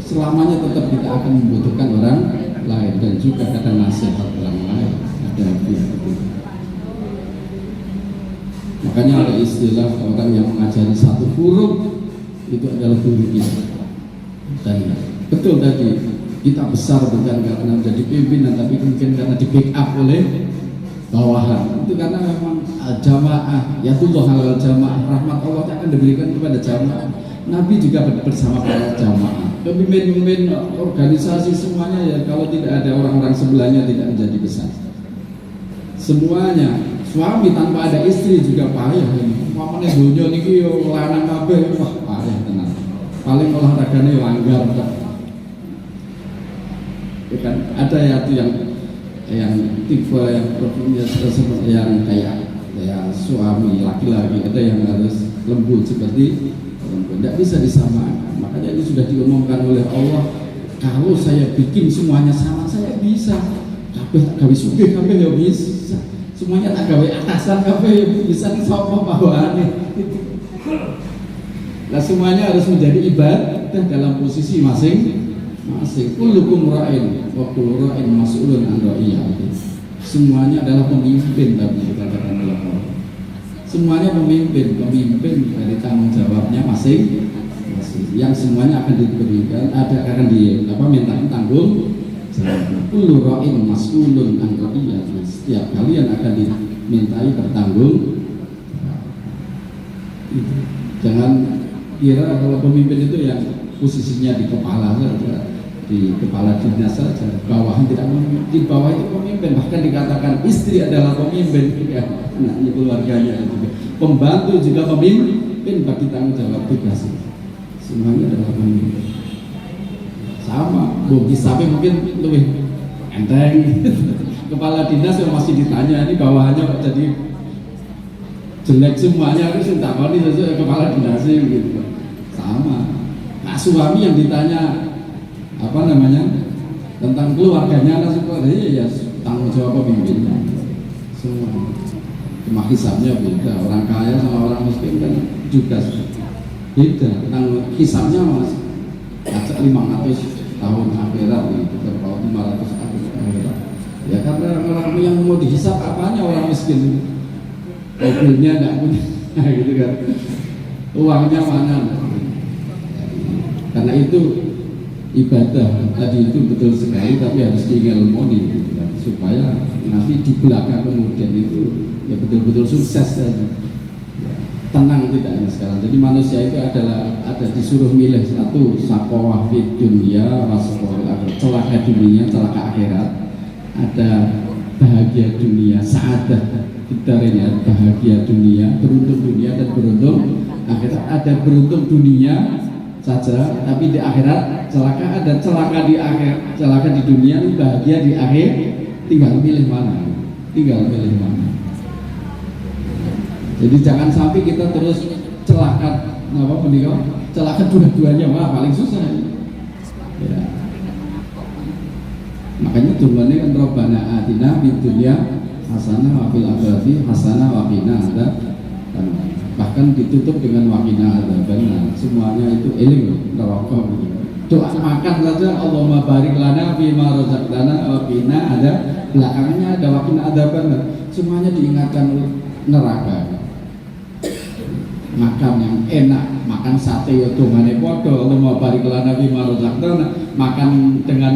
Selamanya tetap kita akan membutuhkan orang lain, dan juga ada nasihat orang lain, ada itu. Makanya ada istilah orang yang mengajari satu huruf itu adalah guru kita. Dan betul tadi, kita besar bukan karena menjadi pimpinan, tapi mungkin karena di backup oleh bawahan. Itu karena memang jamaah, ya tullah halal jamaah, rahmat Allah akan diberikan kepada jamaah. Nabi juga bersama para jamaah. Pemimpin organisasi semuanya ya, kalau tidak ada orang-orang sebelahnya tidak menjadi besar. Semuanya, suami tanpa ada istri juga payah ini. Mamane dunia niki yo lanang kabeh, wah payah tenan. Paling olahragane langgar tak. Ya kan ada ya itu yang tipe yang kayak suami laki-laki, ada yang harus lembut seperti perempuan, tidak bisa disamakan. Makanya ini sudah diumumkan oleh Allah, kalau saya bikin semuanya sama, saya bisa. Kabeh tak gawe sugih, kabeh ya bisa. Semuanya tak gawe atasan, kabeh ya bisa. Sapa bawaane. Nah semuanya harus menjadi ibadah dalam posisi masing-masing. Kullukum ra'in wa kullu ra'in mas'ulun an ra'iyati. Semuanya adalah pemimpin, tapi dikatakan oleh Allah. Semuanya pemimpin dari tanggung jawabnya masing-masing. Yang semuanya akan diberikan, akan minta tanggung jawab. Kullu ra'in mas'ulun an ra'iyati. Setiap kalian akan dimintai bertanggung. Jangan kira kalau pemimpin itu yang posisinya di kepala saja, di kepala dinas saja, bawahan tidak memimpin. Di bawah itu pemimpin, bahkan dikatakan istri adalah pemimpin juga, anaknya, keluarganya juga. Pembantu juga pemimpin bagi tanggung jawab tugas. Semuanya adalah pemimpin. Sama, bagi sapi mungkin lebih enteng. Kepala dinas yang masih ditanya, ini bawahannya kok jadi jelek semuanya, harus ditakoni sesuai kepala dinas gitu. Sama. Nah, suami yang ditanya tentang keluarganya, ya tanggung jawab pemimpinnya. Semua. Cuma hisabnya beda. Orang kaya sama orang miskin kan juga beda. Tentang hisabnya mas, ajak 500 tahun akhirat gitu, kalau 500 akhirat. Ya karena orang yang mau dihisab apanya orang miskin, mobilnya nggak punya, gitu kan. Uangnya mana? Karena itu ibadah tadi itu betul sekali, tapi harus diilmoni gitu kan, supaya nanti di belakang kemudian itu ya betul-betul sukses saja. Tenang tidak hanya sekarang. Jadi manusia itu ada disuruh milih satu, saqawah fid dunya wa saqawah fil akhirat, celaka dunia, celaka akhirat. Ada bahagia dunia, sa'adah fitdarin, bahagia dunia, beruntung dunia dan beruntung akhirat. Ada beruntung dunia saja, tapi di akhirat celaka. Ada celaka di akhir, celaka di dunia, bahagia di akhir. Tinggal pilih mana. Jadi jangan sampai kita terus celaka, celaka dua-duanya, wah paling susah. Ya. Makanya tujuannya kan Rabbana atina fid dunya hasanah wa fil akhirati hasanah wa qina adzabannar. Bahkan ditutup dengan waqina adzabannar. Semuanya itu ilmu neraka. Doa makan saja, Allahumma barik lana fima razaqtana wa qina ada, belakangnya ada waqina adzabannar. Semuanya diingatkan neraka. Makan yang enak, makan sate ya dongane padha, Allahumma barik lana fima razaqtana. Makan dengan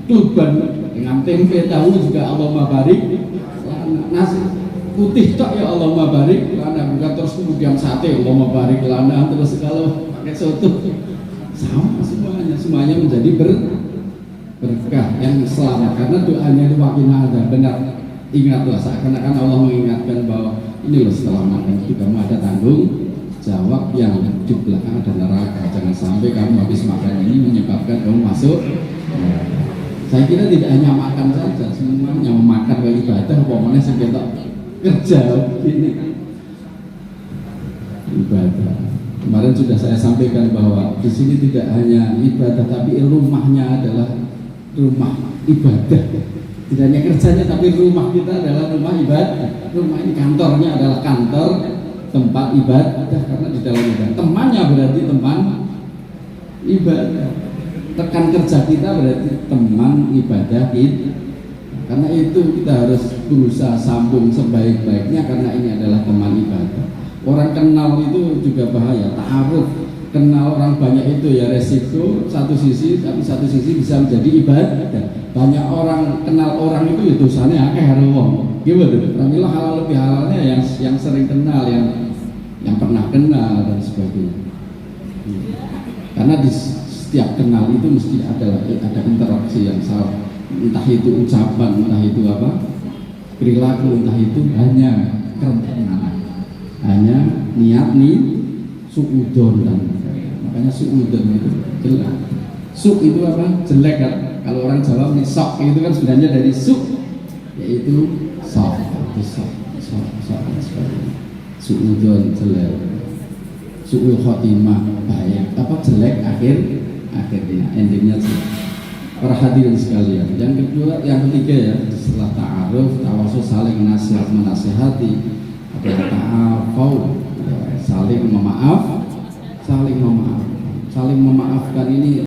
tuban, dengan tempe tahu juga Allahumma barik. Nasi putih tak ya Allahumma barik lana, bukan terus kemudian sate Allahumma barik lana, terus kalau pakai soto. Sama semuanya menjadi berkah yang selamat, karena doanya itu waqina ada benar. Ingatlah, seakan-akan Allah mengingatkan bahwa ini loh setelah makan itu kamu ada tanggung jawab yang di belakang ada neraka. Jangan sampai kamu habis makan ini menyebabkan kamu masuk neraka. Saya kira tidak hanya makan saja, semuanya memakan bagi ibadah, pokoknya sekitar kerja ini ibadah. Kemarin sudah saya sampaikan bahwa di sini tidak hanya ibadah, tapi rumahnya adalah rumah ibadah. Tidak hanya kerjanya, tapi rumah kita adalah rumah ibadah. Rumah ini kantornya adalah kantor tempat ibadah, karena di dalam ibadah. Temannya berarti teman ibadah. Rekan kerja kita berarti teman ibadah kita. Karena itu kita harus berusaha sambung sebaik-baiknya, karena ini adalah teman ibadah. Orang kenal itu juga bahaya, ta'aruf. Kenal orang banyak itu ya resiko satu sisi, tapi satu sisi bisa menjadi ibadah. Banyak orang kenal orang itu ya dosanya akeh karo wong. Gitu. Alhamdulillah halal lebih halalnya yang sering kenal, yang pernah kenal dan sebagainya. Karena di setiap kenal itu mesti ada interaksi yang salah, entah itu ucapan, entah itu apa perilaku, entah itu hanya kerendahan, hanya niat nih suudon, dan makanya suudon itu jelek. Suk itu apa? Jelek kan? Kalau orang Jawa nih sok itu kan sebenarnya dari suk, yaitu sok, itu sok sebagainya. Suudon jelek, suul khotimah baik, apa jelek akhirnya endingnya jelek. Para hadirin sekalian, yang kedua, yang ketiga ya, setelah ta'aruf, tawasul saling menasihati, ada ta'afau, saling memaafkan ini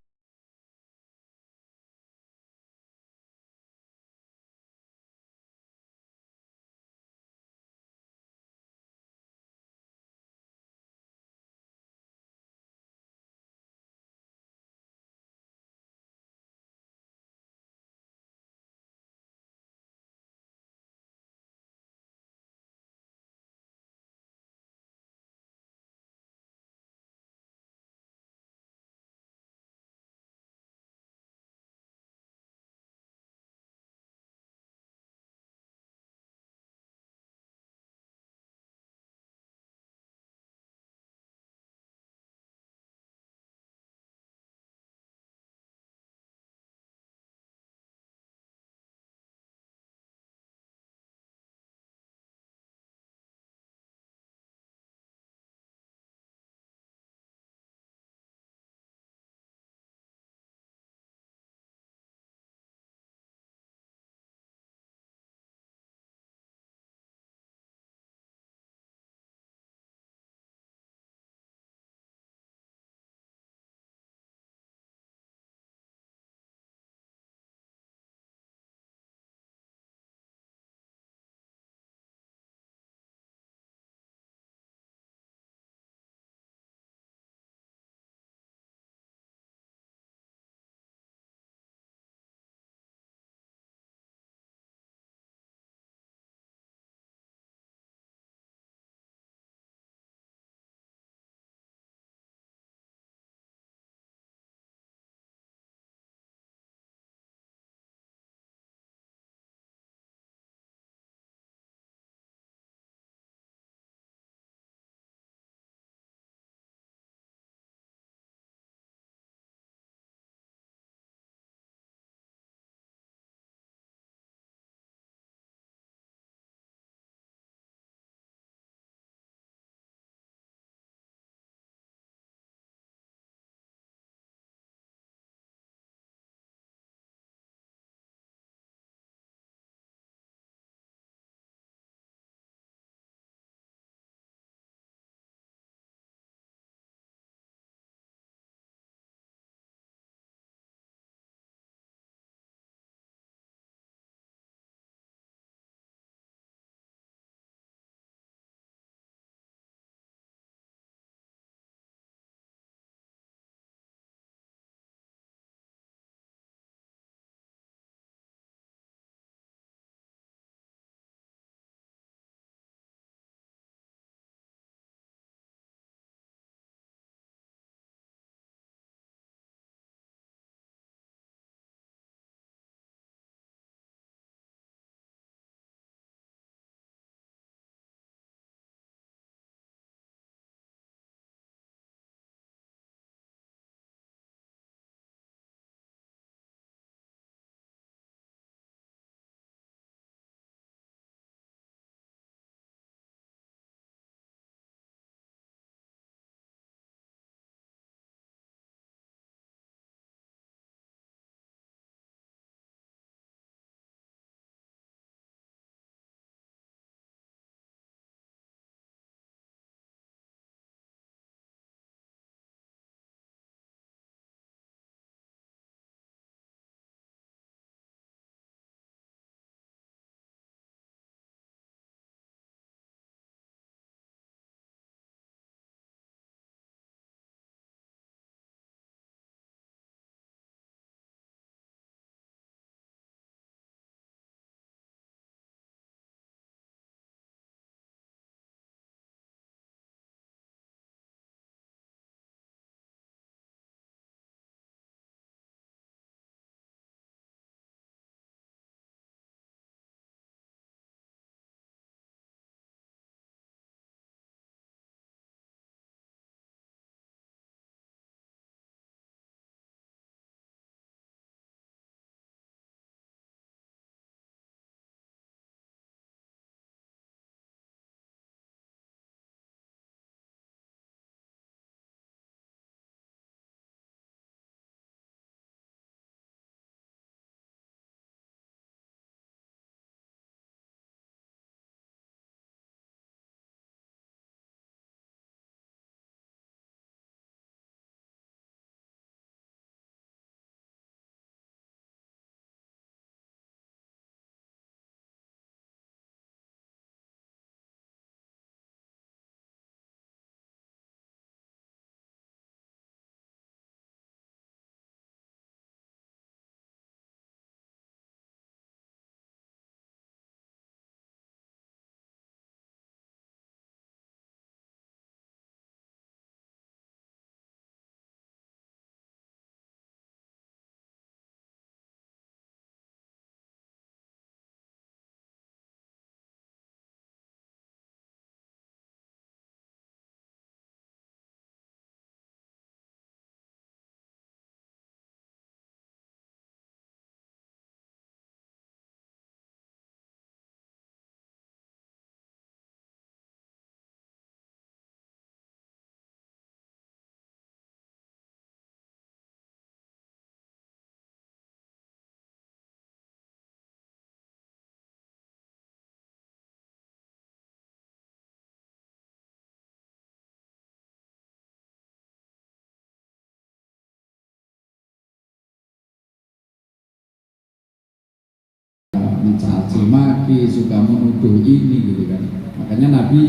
mencaci maki, suka menuduh ini gitu kan. Makanya Nabi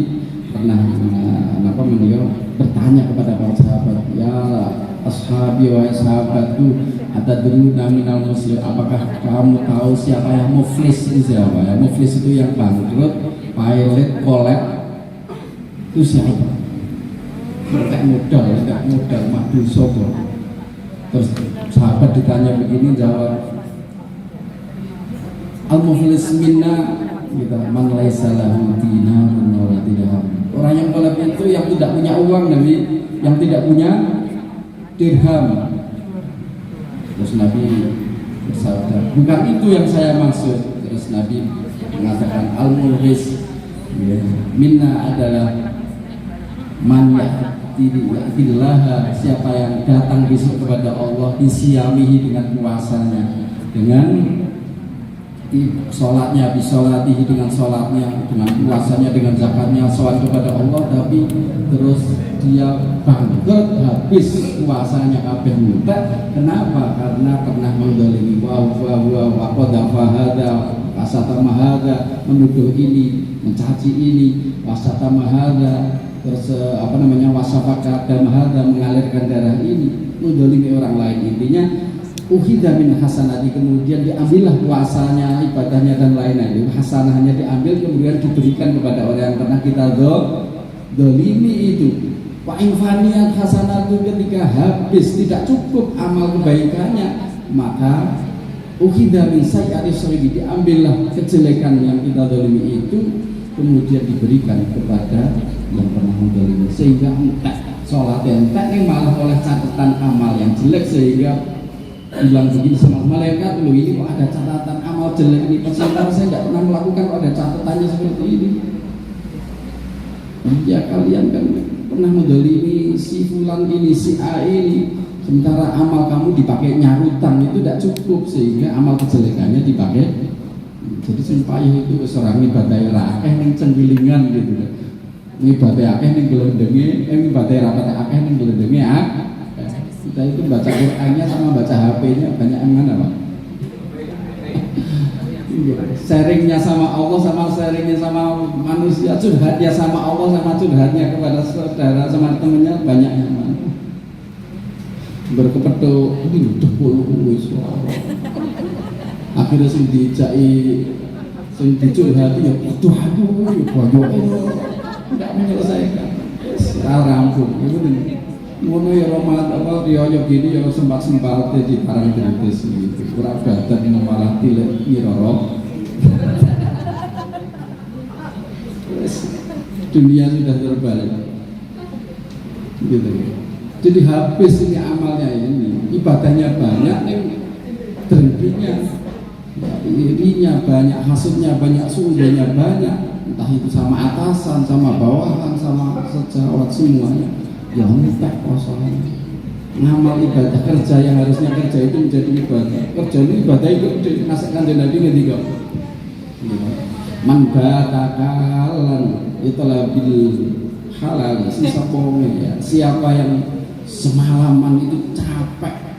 pernah bertanya kepada para sahabat, ya ashabi wa sahabatku, atadruna minal muslim, apakah kamu tahu siapa yang muflis itu siapa? Ya, muflis itu yang bangkrut, pilot, kolek, itu siapa? Enggak modal madu sobo. Terus sahabat ditanya begini, jawab, al-muflis minna gitu, man laisa lahu dinarun wa la dirham. Orang yang kolab itu yang tidak punya uang, Nabi, yang tidak punya dirham. Terus Nabi bersabda, bukan itu yang saya maksud. Terus Nabi mengatakan al-muflis minna adalah man ya'tillaha, siapa yang datang besok kepada Allah bisyamihi, dengan puasanya, dengan sholatnya, bisolatihi, dengan sholatnya, dengan puasanya, dengan zakatnya, sholat kepada Allah, tapi terus dia bangkrut, habis puasanya kabeh muntah. Kenapa? Karena pernah mendolimi wasatama, menuduh ini, mencaci ini, wasatama, terus wasafaka damahada, mengalirkan darah ini, mendolimi orang lain. Intinya ukhidha min hasanati, kemudian diambillah puasanya, ibadahnya dan lain-lain, hasanahnya diambil, kemudian diberikan kepada orang yang pernah kita dolimi itu. Wa infaniat hasanatu, ketika habis tidak cukup amal kebaikannya, maka ukhidha min sayyi'ati sahibi, diambillah kejelekan yang kita dolimi itu, kemudian diberikan kepada yang pernah mendolimi, sehingga entek sholat entek ini malah oleh catatan amal yang jelek, sehingga bilang begini sama malaikat, loh ini kok ada catatan amal jelek ini, sementara saya tidak pernah melakukan, kok ada catatannya seperti ini. Ya kalian kan pernah mendolimi si fulan ini, si A ini, sementara amal kamu dipakai nyarutan, itu tidak cukup, sehingga amal kejelekannya dipakai. Jadi sumpah itu seorang ibadah rakeh yang cenggilingan gitu, ibadah akeh yang gelendenge, ibadah rapat akeh yang gelendenge kita itu baca Qur'annya sama baca HP-nya banyak yang mana Pak? Sharingnya sama Allah sama sharingnya sama manusia, curhatnya sama Allah sama curhatnya kepada saudara sama temannya banyak yang mana? Berkepeduk ini udah wis akhirnya sing dijaki sing dicurhati ya aduh tidak menyelesaikan, rampung itu ngono ya romat apa riyo gini ya sempat di barang kritis gitu, kurang badan malah tilek miroro. Dunia sudah terbalik gitu. Jadi habis ini amalnya, ini ibadahnya banyak, dengkinya, irinya banyak, hasudnya banyak, sudahnya banyak, entah itu sama atasan, sama bawahan, sama sejawat, semuanya ya entek kosongan. Ngamal ibadah, kerja yang harusnya kerja itu menjadi ibadah, kerja ini ibadah itu dinasakan dari Nabi ketika man batakalan itulah bil halal, ya. Siapa yang semalaman itu capek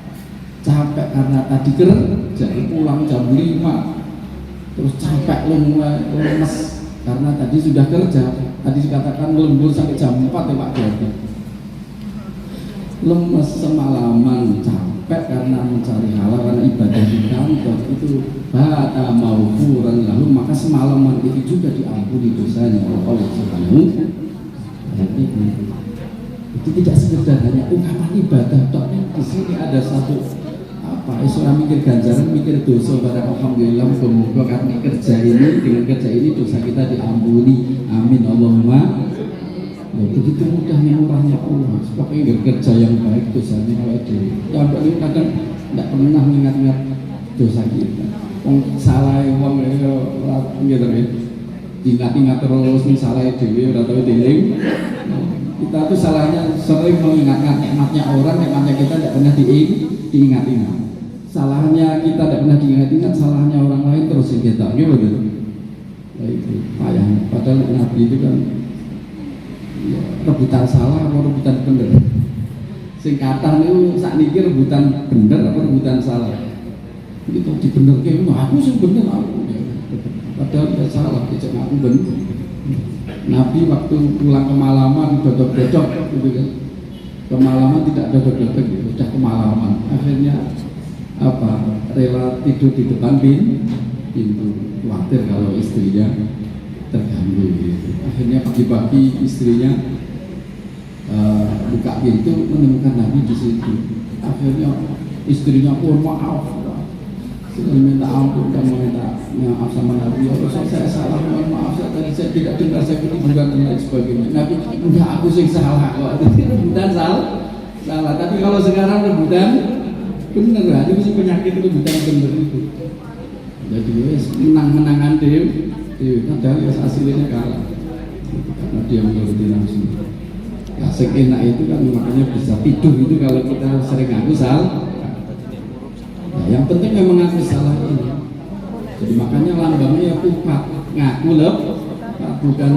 karena tadi kerja, pulang jam 5 terus capek lemes karena tadi sudah kerja, tadi dikatakan lembur sampai jam 4 ya Pak Jadi, lemes semalaman, capek karena mencari halal, karena ibadah di kantor itu bata maufuran lalu, maka semalaman itu juga diampuni dosanya oleh Allah Subhanahu. Itu tidak sekedar hanya ungkapan ibadah, tapi di sini ada satu Islam mikir ganjaran, mikir dosa. Pada alhamdulillah, semoga karena kerja ini, dengan kerja ini dosa kita diampuni, amin Allahumma. Begitu mudahnya murahnya Allah, pokoknya kerja yang baik dosanya kalau itu. Yang paling kadang tidak pernah mengingat-ingat dosa kita. Salah wong gitu ya. Ingat-ingat terus nih salah dewi atau deling. Kita tuh salahnya sering mengingat-ingat nikmatnya orang, nikmatnya kita tidak pernah diingat-ingat. Salahnya kita tidak pernah diingat-ingat, salahnya orang lain terus yang kita. Gitu. Itu payah. Padahal Nabi itu kan rebutan salah atau rebutan bener. Singkatan itu saat ini rebutan bener atau rebutan salah. Itu dibenerke, aku sih bener aku. padahal ya salah, cek aku bener. Nabi waktu pulang kemalaman dodok-dodok gitu kan, kemalaman tidak dodok-dodok gitu, udah kemalaman, akhirnya rela tidur di depan pintu, khawatir kalau istrinya terganggu gitu. Akhirnya pagi-pagi istrinya buka pintu menemukan Nabi di situ. Akhirnya istrinya pun maaf, sudah minta ampun dan minta maaf sama Nabi. Ya Rasul, saya salah, mohon maaf, saya tidak dengar, saya ketiduran dan lain sebagainya. Nabi, enggak, aku sih salah kok. Rebutan salah. Tapi kalau sekarang rebutan bener, itu sih penyakit rebutan bener itu. Jadi menang-menangan Dewi, padahal ya hasilnya kalah. Karena dia menuruti nafsu. Ya sekenak itu kan makanya bisa tidur itu kalau kita sering ngaku salah. Nah, yang penting memang ngaku salah ini. Jadi makanya lambangnya ya kupat, ngaku lepat, bukan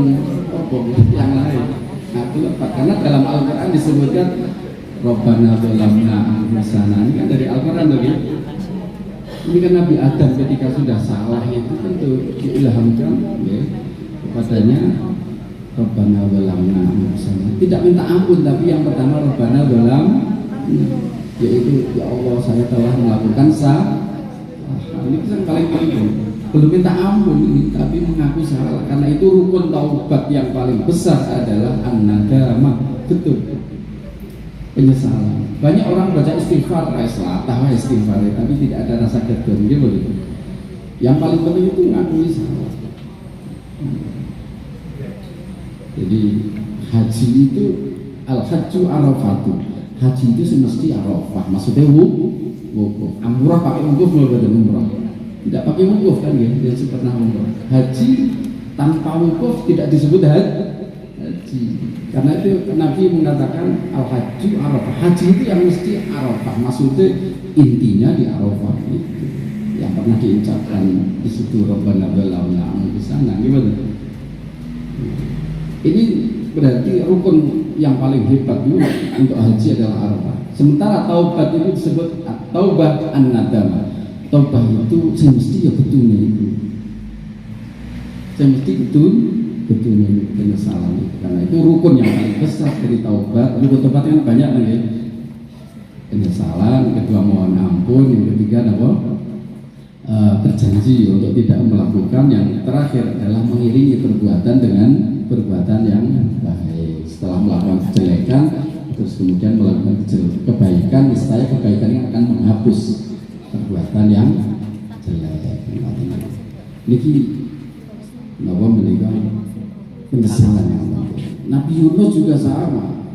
yang lain. Ngaku lepat. Karena dalam Al-Quran disebutkan Rabbana dzalamna anfusana. Ini kan dari Al-Quran lagi. Ini kan Nabi Adam ketika sudah salah itu tentu diilhamkan ya, kepadanya Rabbana dzalamna anfusana. Tidak minta ampun, tapi yang pertama Rabbana dzalam, yaitu ya Allah, saya telah melakukan salah. Ini yang paling penting. Belum minta ampun ini, tapi mengaku salah. Karena itu rukun taubat yang paling besar adalah an-nadamah, betul, penyesalan. Banyak orang baca istighfar, tahu istighfar, tapi tidak ada rasa gedon gitu. Yang paling penting itu mengakui salah. Jadi haji itu al-hajju arafatu. Haji itu semesti arafah, maksudnya wukuf. Umrah pakai wukuf nggak ada umrah. Tidak pakai wukuf kan ya, dia pernah umrah. Haji tanpa wukuf tidak disebut haji. Karena itu Nabi mengatakan al-hajju arafah. Haji itu yang mesti arafah, maksudnya intinya di arafah itu. Yang pernah diucapkan di situ Rabbana dzalamna anfusana gimana? Ini berarti rukun yang paling hebat juga untuk haji adalah arafah. Sementara taubat itu disebut taubat an-nadamah. Taubat itu semesti ya betulnya itu. Semesti betulnya penyesalan itu. Karena itu rukun yang paling besar dari taubat. Rukun taubat kan banyak lagi. Penyesalan, kedua mohon ampun, yang ketiga apa? Berjanji untuk tidak melakukan, yang terakhir adalah mengiringi perbuatan dengan perbuatan yang baik. Setelah melakukan kejelekan, terus kemudian melakukan kebaikan, niscaya kebaikan yang akan menghapus perbuatan yang jelek. Niki napa menika penyesalan yang penting. Nabi Yunus juga sama.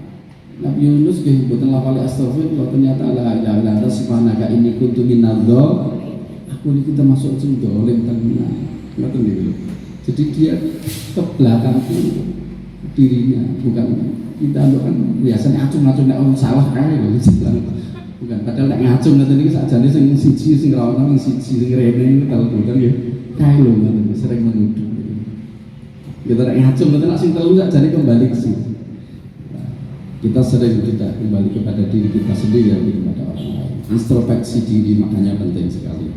Nabi Yunus nggih boten lafal astagfirullah, ternyata la ilaha illa anta subhanaka inni kuntu minadz-dzalimin. Aku ini kita masuk sing dolim tenan. Ngoten niku. Jadi dia ke belakang dirinya, bukan kita kan biasanya acung-acung nek orang salah kae lho sebelah. Bukan, padahal nek ngacung ngoten iki sakjane sing siji sing ra ono sing siji sing rene niku kalau bukan ya kae lho ngoten sering menuduh. Kita nek ngacung ngoten sing telu sakjane kembali ke situ. Kita sering tidak kembali kepada diri kita sendiri dan kepada orang lain. Introspeksi diri makanya penting sekali.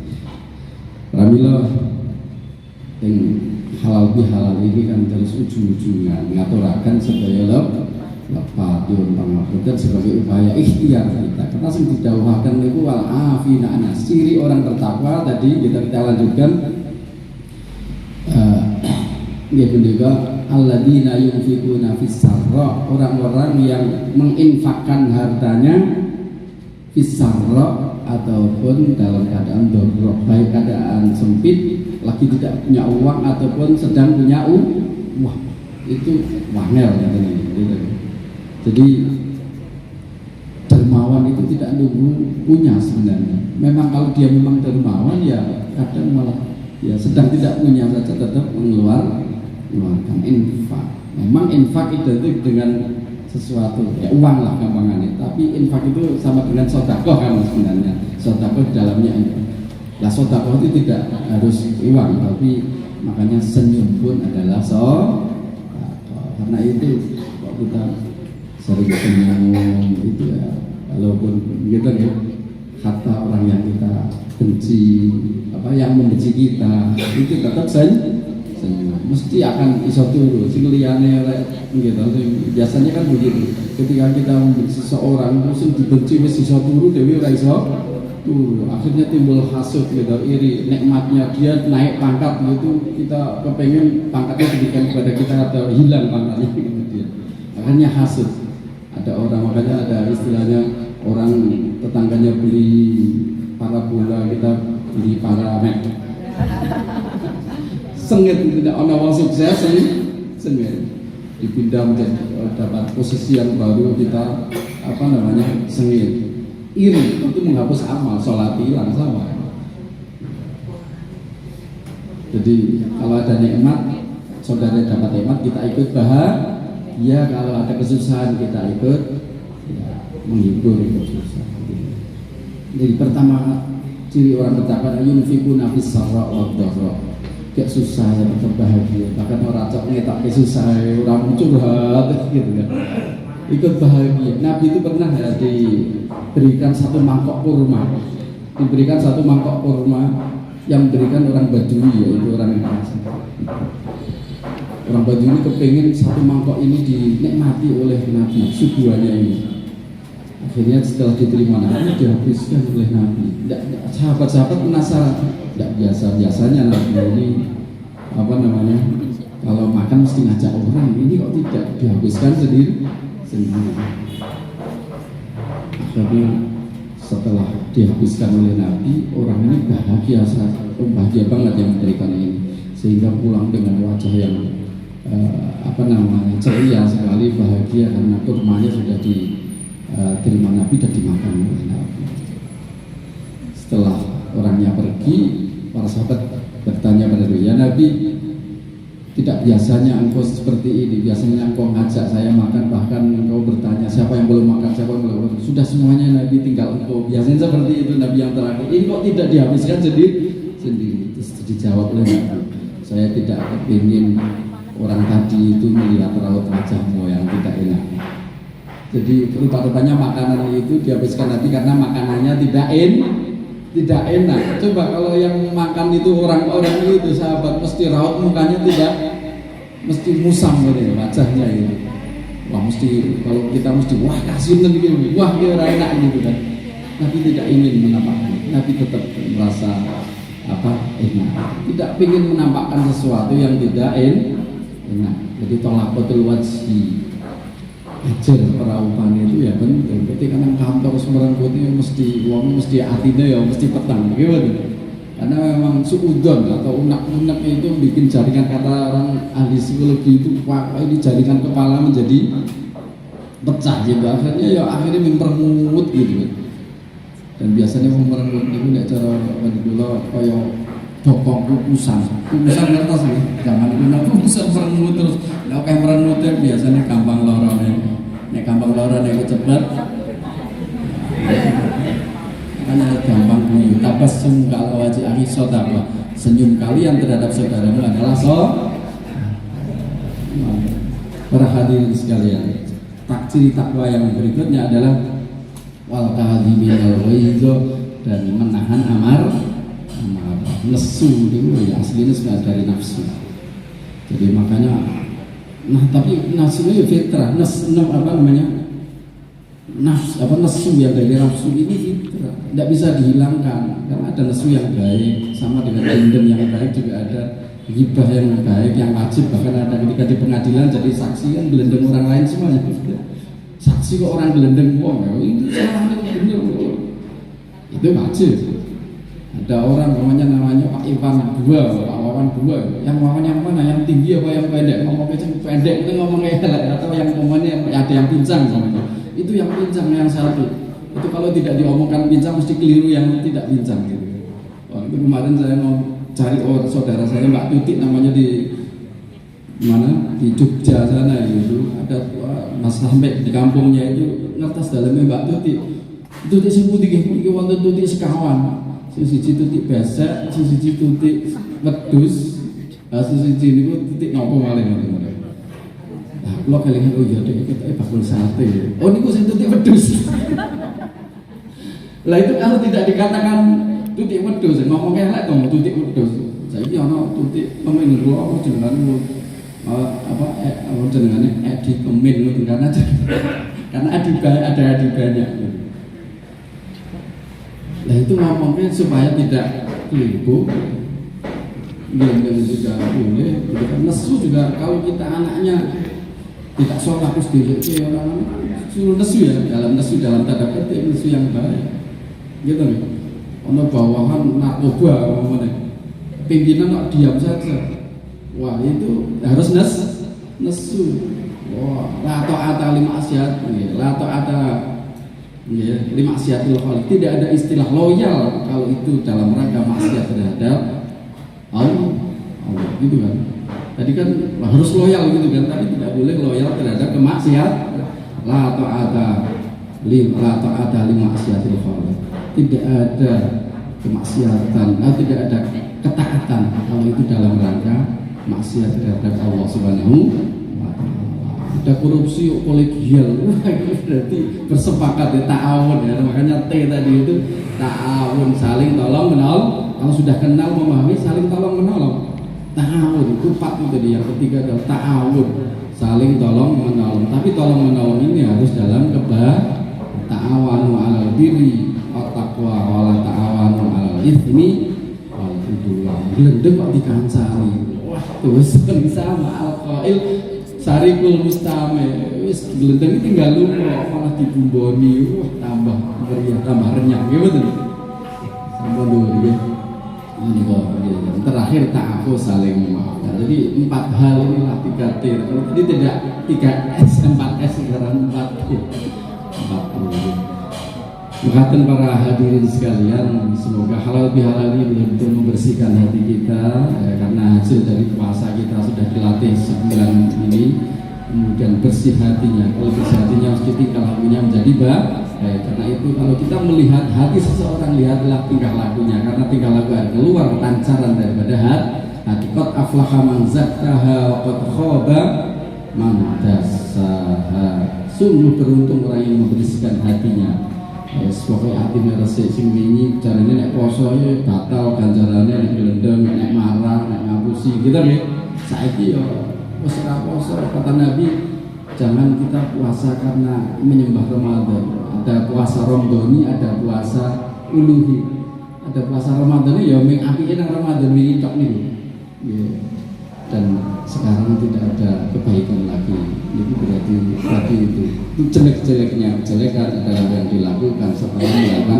Pramila yang halal bihalal ini kan terus ujung-ujungnya ngaturakan sedaya lepat yun pangapunten sebagai upaya ikhtiar kita. Karena sing didhawuhaken niku wal afina anas, ciri orang bertakwa tadi kita lanjutkan. Nggih punika alladzina yunfiquna fis sarra, orang-orang yang menginfakkan hartanya fis sarra ataupun dalam keadaan dorok, baik keadaan sempit lagi tidak punya uang ataupun sedang punya uang, itu wangel gitu. Jadi dermawan itu tidak nunggu punya sebenarnya. Memang kalau dia memang dermawan ya kadang malah ya sedang tidak punya saja tetap mengeluarkan infak. Memang infak itu dengan sesuatu ya uang lah gampangannya, tapi infak itu sama dengan sedekah kan sebenarnya. Sedekah di dalamnya infak. Lah sedekah itu tidak harus uang, tapi makanya senyum pun adalah sedekah. Karena itu kalau kita sering senyum itu ya, walaupun gitu ya, kata orang yang kita benci, yang membenci kita itu tetap senyum. mesti akan iso turu. Sing liyane gitu. Biasanya kan begitu. Ketika kita membenci seseorang, terus dibenci wis iso turu, dhewe ora iso turu. Akhirnya timbul hasud gitu, iri nikmatnya dia naik pangkat gitu, kita kepengen pangkatnya diberikan kepada kita atau hilang pangkatnya kemudian. Akhirnya hasud. Ada orang, makanya ada istilahnya orang tetangganya beli parabola, kita beli paramek. Sengit tidak ono wong sukses sengit dipindah menjadi dapat posisi yang baru, kita sengit. Iri itu menghapus amal, sholat hilang sama. Jadi kalau ada nikmat, saudara dapat nikmat, kita ikut bahagia. Kalau ada kesusahan, kita ikut menghibur kesusahan. Jadi pertama ciri orang bertakwa yunfikuna fis sarra wad dharra. Kayak susah ya tetap bahagia. Bahkan orang cok ngetak susah, orang curhat gitu kan. Ikut bahagia. Nabi itu pernah ya diberikan satu mangkok kurma. Diberikan satu mangkok kurma yang diberikan orang Badui, yaitu orang yang kaya. Orang Badui ini kepingin satu mangkok ini dinikmati oleh Nabi, suguhannya ini. Akhirnya setelah diterima Nabi, dihabiskan oleh Nabi. Sahabat-sahabat penasaran. Tidak biasanya Nabi ini kalau makan mesti ngajak orang, ini kok tidak dihabiskan sendiri. Akhirnya setelah dihabiskan oleh Nabi, orang ini bahagia banget yang memberikan ini, sehingga pulang dengan wajah yang ceria sekali, bahagia karena kurmanya sudah diterima Nabi dan dimakan oleh Nabi. Setelah orangnya pergi, para sahabat bertanya pada dia, "Ya Nabi, tidak biasanya engkau seperti ini. Biasanya engkau ngajak saya makan, bahkan engkau bertanya siapa yang belum makan, siapa yang belum makan. Sudah semuanya Nabi, tinggal engkau. Biasanya seperti itu Nabi yang terakhir. Ini kok tidak dihabiskan sendiri?" Terus dijawab oleh Nabi, "Saya tidak ingin orang tadi itu melihat raut wajahmu yang tidak enak." Jadi rupa-rupanya makanan itu dihabiskan Nabi karena makanannya tidak enak. Coba kalau yang makan itu orang-orang itu sahabat, mesti raut mukanya tidak, mesti musam gitu wajahnya itu. Wah mesti, kalau kita mesti wah kasihan gitu, wah dia orang enak gitu kan. Nabi tidak ingin menampakkan, Nabi tetap merasa enak. Tidak ingin menampakkan sesuatu yang tidak enak. Jadi tolakotul wajhi, ajar peraupan itu ya penting. Ketika nang kantor Semarang Putih mesti hatinya ya mesti petang gitu. Karena memang suudon atau unak-unak itu bikin jaringan, kata orang ahli psikologi itu ini jaringan kepala menjadi pecah gitu. Akhirnya memperengut gitu. Dan biasanya memperengut itu nek cara kula kaya dokong kukusan ngertos ya. Jangan guna kukusan merengut terus. Nek kayak merengut biasanya gampang lorone. Nek gampang lorone cepet. Karena gampang bunyi. Tabassum kalau wajib akhi sodaqah. Senyum kalian terhadap saudaramu adalah para hadirin sekalian. Ciri takwa yang berikutnya adalah wal kadhiminal ghaidh, dan menahan amarah. Nesu dulu ya, aslinya sudah dari nafsu. Jadi makanya tapi nafsu itu fitrah, nesu yang dari nafsu ini fitrah, tidak bisa dihilangkan. Karena ada nesu yang baik, sama dengan dendam yang baik juga ada, ghibah yang baik, yang wajib. Bahkan ada ketika di pengadilan jadi saksi kan gelendeng orang lain semuanya. Saksi kok orang gelendeng wong, itu salah, itu wajib. Ada orang namanya Pak Ivan dua, Pak Wawan dua. Yang Wawan yang mana? Yang tinggi apa yang pendek? Ngomongnya pendek itu ngomongnya atau yang ngomongnya ada yang pincang namanya. Itu yang pincang yang satu. Itu kalau tidak diomongkan pincang mesti keliru yang tidak pincang gitu. Itu kemarin saya mau cari saudara saya Mbak Tutik namanya di mana? Di Jogja sana gitu. Ada sampai di kampungnya itu ngertas dalamnya Mbak Tutik. Tutik sing putih wonten tutik sekawan. Sisi tutik besek, sisi tutik wedhus, sisi niku tutik nopo malih ngoten. Nah, kula kelingan ya dek ketoke bakul sate. Oh niku sing tutik wedhus. Lah itu kalau tidak dikatakan tutik wedhus, ngomongnya elek to tutik wedhus. Saiki saiki ana tutik pemain kula apa jenengan apa jenengane Edi Kemin karena ada adegannya. Nah itu ngomongnya supaya tidak keliru. Gendeng juga boleh, gitu kan. Nesu juga kalau kita anaknya tidak sholat terus diri orang suruh nesu ya, dalam tanda petik nesu yang baik, gitu nih. Ono bawahan narkoba, pimpinan kok diam saja. Wah itu harus nesu. Wah, la ta'ata li ma'siyat, la ta'ata li ma'siyatil khaliq. Tidak ada istilah loyal kalau itu dalam rangka maksiat terhadap Allah, gitu kan. Tadi kan harus loyal gitu kan, tapi tidak boleh loyal terhadap kemaksiat. La ta'ata li ma'siyatil khaliq. Tidak ada kemaksiatan, tidak ada ketaatan kalau itu dalam rangka maksiat terhadap Allah Subhanahu wa taala. Ada korupsi kolegial, berarti bersepakat ya, ta'awun ya. Makanya T tadi itu ta'awun, saling tolong menolong. Kalau sudah kenal memahami saling tolong menolong. Ta'awun itu Pak itu tadi. Yang ketiga adalah ta'awun, saling tolong menolong. Tapi tolong menolong ini harus dalam ta'awanu 'alal birri wat taqwa wa la ta'awanu 'alal itsmi wal udwan. Glendeng kok dikancani. Wah, terus sama al-qail sarikul mustame. Wis glendeng tinggal lupa malah dibumboni. Wah, tambah meriah, tambah renyah gitu. Sampun dulu ya. Ini kok terakhir ta'afu saling memaafkan. Jadi 4 hal inilah 3 T. Kalau tadi tidak 3S, 4S sekarang 4T. 40. Mengatakan para hadirin sekalian, semoga halal bihalal ini betul-betul membersihkan hati kita karena hasil dari puasa kita sudah dilatih sebulan ini. Kemudian bersih hatinya. Kalau bersih hatinya harus ditingkah lakunya menjadi baik. Karena itu kalau kita melihat hati seseorang, lihatlah tingkah lakunya. Karena tingkah laku keluar pancaran daripada hati. Qad aflaha man zakkaha wa qad khaba man dassaha. Sungguh beruntung orang yang membersihkan hatinya. Pokoknya hatinya resik sing wingi carane nek poso batal ganjarane nek glendeng, nek marah, nek ngapusi gitu nggih. Saiki yo wis ora poso kata Nabi, jangan kita puasa karena menyembah Ramadan. Ada puasa Ramadhani, ada puasa uluhi. Ada puasa Ramadan ya ming apike nang Ramadan wingi tok niku. Nggih. Dan sekarang tidak ada kebaikan lagi. Itu berarti itu jelek-jeleknya kejelekan adalah yang dilakukan setelah melakukan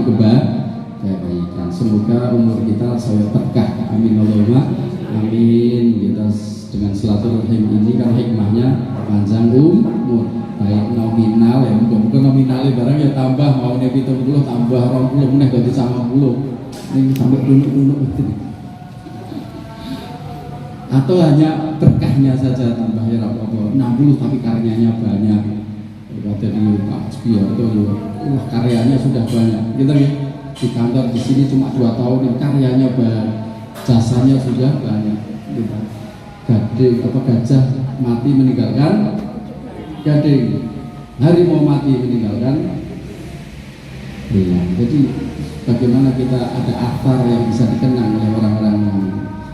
kebaikan. Semoga umur kita saya berkah. Amin Allahumma amin. Kita dengan silaturahim ini kan hikmahnya panjang umur, baik nominal ya, muga-muga nominalnya barang ya tambah, mau nih 70 tambah 20 meneh dadi 90. Ini sampai dulu itu. Atau hanya berkahnya saja tambah ya apa-apa 60 tapi karyanya banyak. Kata di Pak Spion itu karyanya sudah banyak. Kita nih di kantor di sini cuma 2 tahun karyanya banyak, jasanya sudah banyak. Gitu. Gajah mati meninggalkan gading, harimau mati meninggalkan belang. Jadi bagaimana kita ada akar yang bisa dikenang oleh orang-orang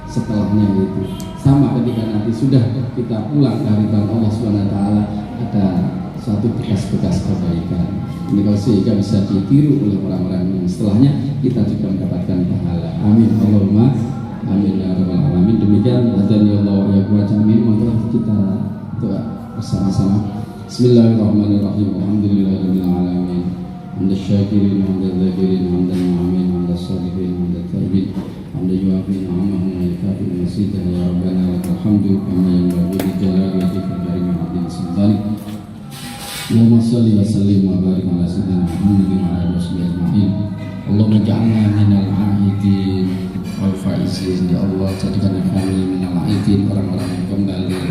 setelahnya itu. Sama ketika nanti sudah kita pulang dari Allah SWT, ada suatu bekas-bekas kebaikan. Ini kalau sehingga bisa ditiru oleh orang-orang yang setelahnya, kita juga mendapatkan pahala. Amin Allahumma amin ya rabbal alamin. Demikian hadani Allah ya wa amin. Monggo kita doa bersama-sama. Bismillahirrahmanirrahim. Alhamdulillahirabbil alamin. Hamdal syakirin, hamdal zakirin, hamdal mu'min, hamdal sholihin, hamdal taibin, hamdal yuafi ni'amahu wa yukafi masidah ya rabbana lakal hamdu kama yanbaghi li jalali wajhika karim abdin sultani. Allahumma shalli wa sallim wa barik ala sayyidina Muhammadin wa ala alihi ajma'in. Allahumma ja'alna minal 'aidin wal faizin. Ya Allah, jadikanlah kami minal 'aidin, orang-orang yang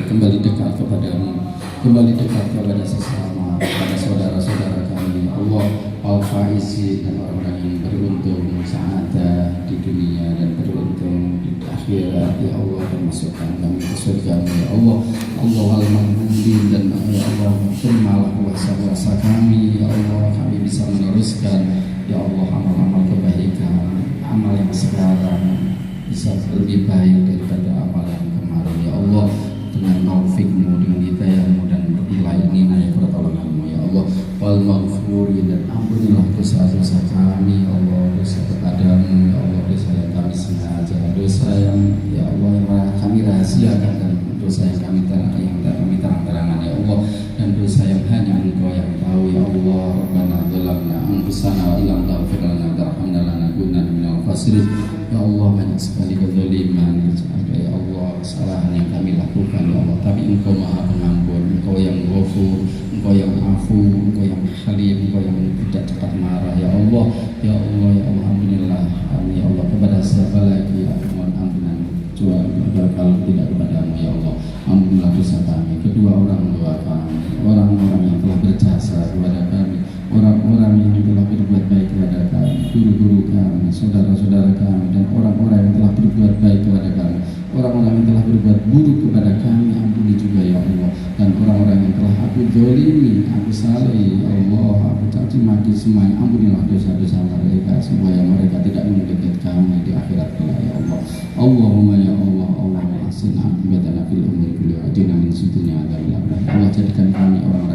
kembali dekat kepadamu, kembali dekat kepada sesama, kepada saudara-saudara kami. Allah, wal faizin, dan orang-orang yang beruntung sa'adah di dunia dan beruntung di akhirat. Ya Allah, masukkan kami ke surga. Ya Allah, Allah al-mahmudin, dan ya Allah terimalah puasa-puasa kami. Ya Allah, kami bisa meneruskan ya Allah amal-amal kebaikan, amal yang sekarang bisa lebih baik daripada amalan kemarin ya Allah, dengan taufikmu, dengan hidayahmu dan ilahi pertolonganmu ya Allah. Wal maghfuri, dan ampunilah dosa-dosa kami ya Allah, dosa kepadamu ya Allah, dosa yang kami sengaja, dosa yang ya Allah yang kami rahasiakan, dan dosa yang kami terang-terangan ya Allah, dan dosa yang hanya Engkau yang tahu ya Allah. Rabbana dzalamna anfusana wa illam taghfir lana wa tarhamna lanakunanna minal khasirin. Ya Allah, banyak sekali kezaliman ya Allah, kesalahan yang kami lakukan ya Allah, tapi Engkau Maha Pengampun, Engkau yang Ghafur, Engkau yang Afu, Engkau yang Halim, Engkau yang tidak cepat marah ya Allah. Ya Allah, ya Allah, ampunilah kami ya Allah. Kepada siapa lagi aku mohon ampunan kalau tidak kepadamu ya Allah. Ampunilah dosa kami, kedua orang tua kami, orang-orang yang telah berjasa kepada kami, orang-orang yang telah berbuat baik kepada kami, guru-guru kami, saudara-saudara kami, dan orang-orang yang telah berbuat baik kepada kami, orang-orang yang telah berbuat buruk kepada kami, ampuni juga ya Allah. Dan orang-orang yang telah aku zalimi, aku salih ya Allah, aku caci maki semuanya, ampunilah dosa-dosa mereka supaya mereka tidak mendekat kami di akhirat kelak ya Allah. Allahumma ya Allah, Allahumma ahsin aqibatana fil umuri kulli wa ajirna min su'il adzabil qabr. Allah, jadikan kami orang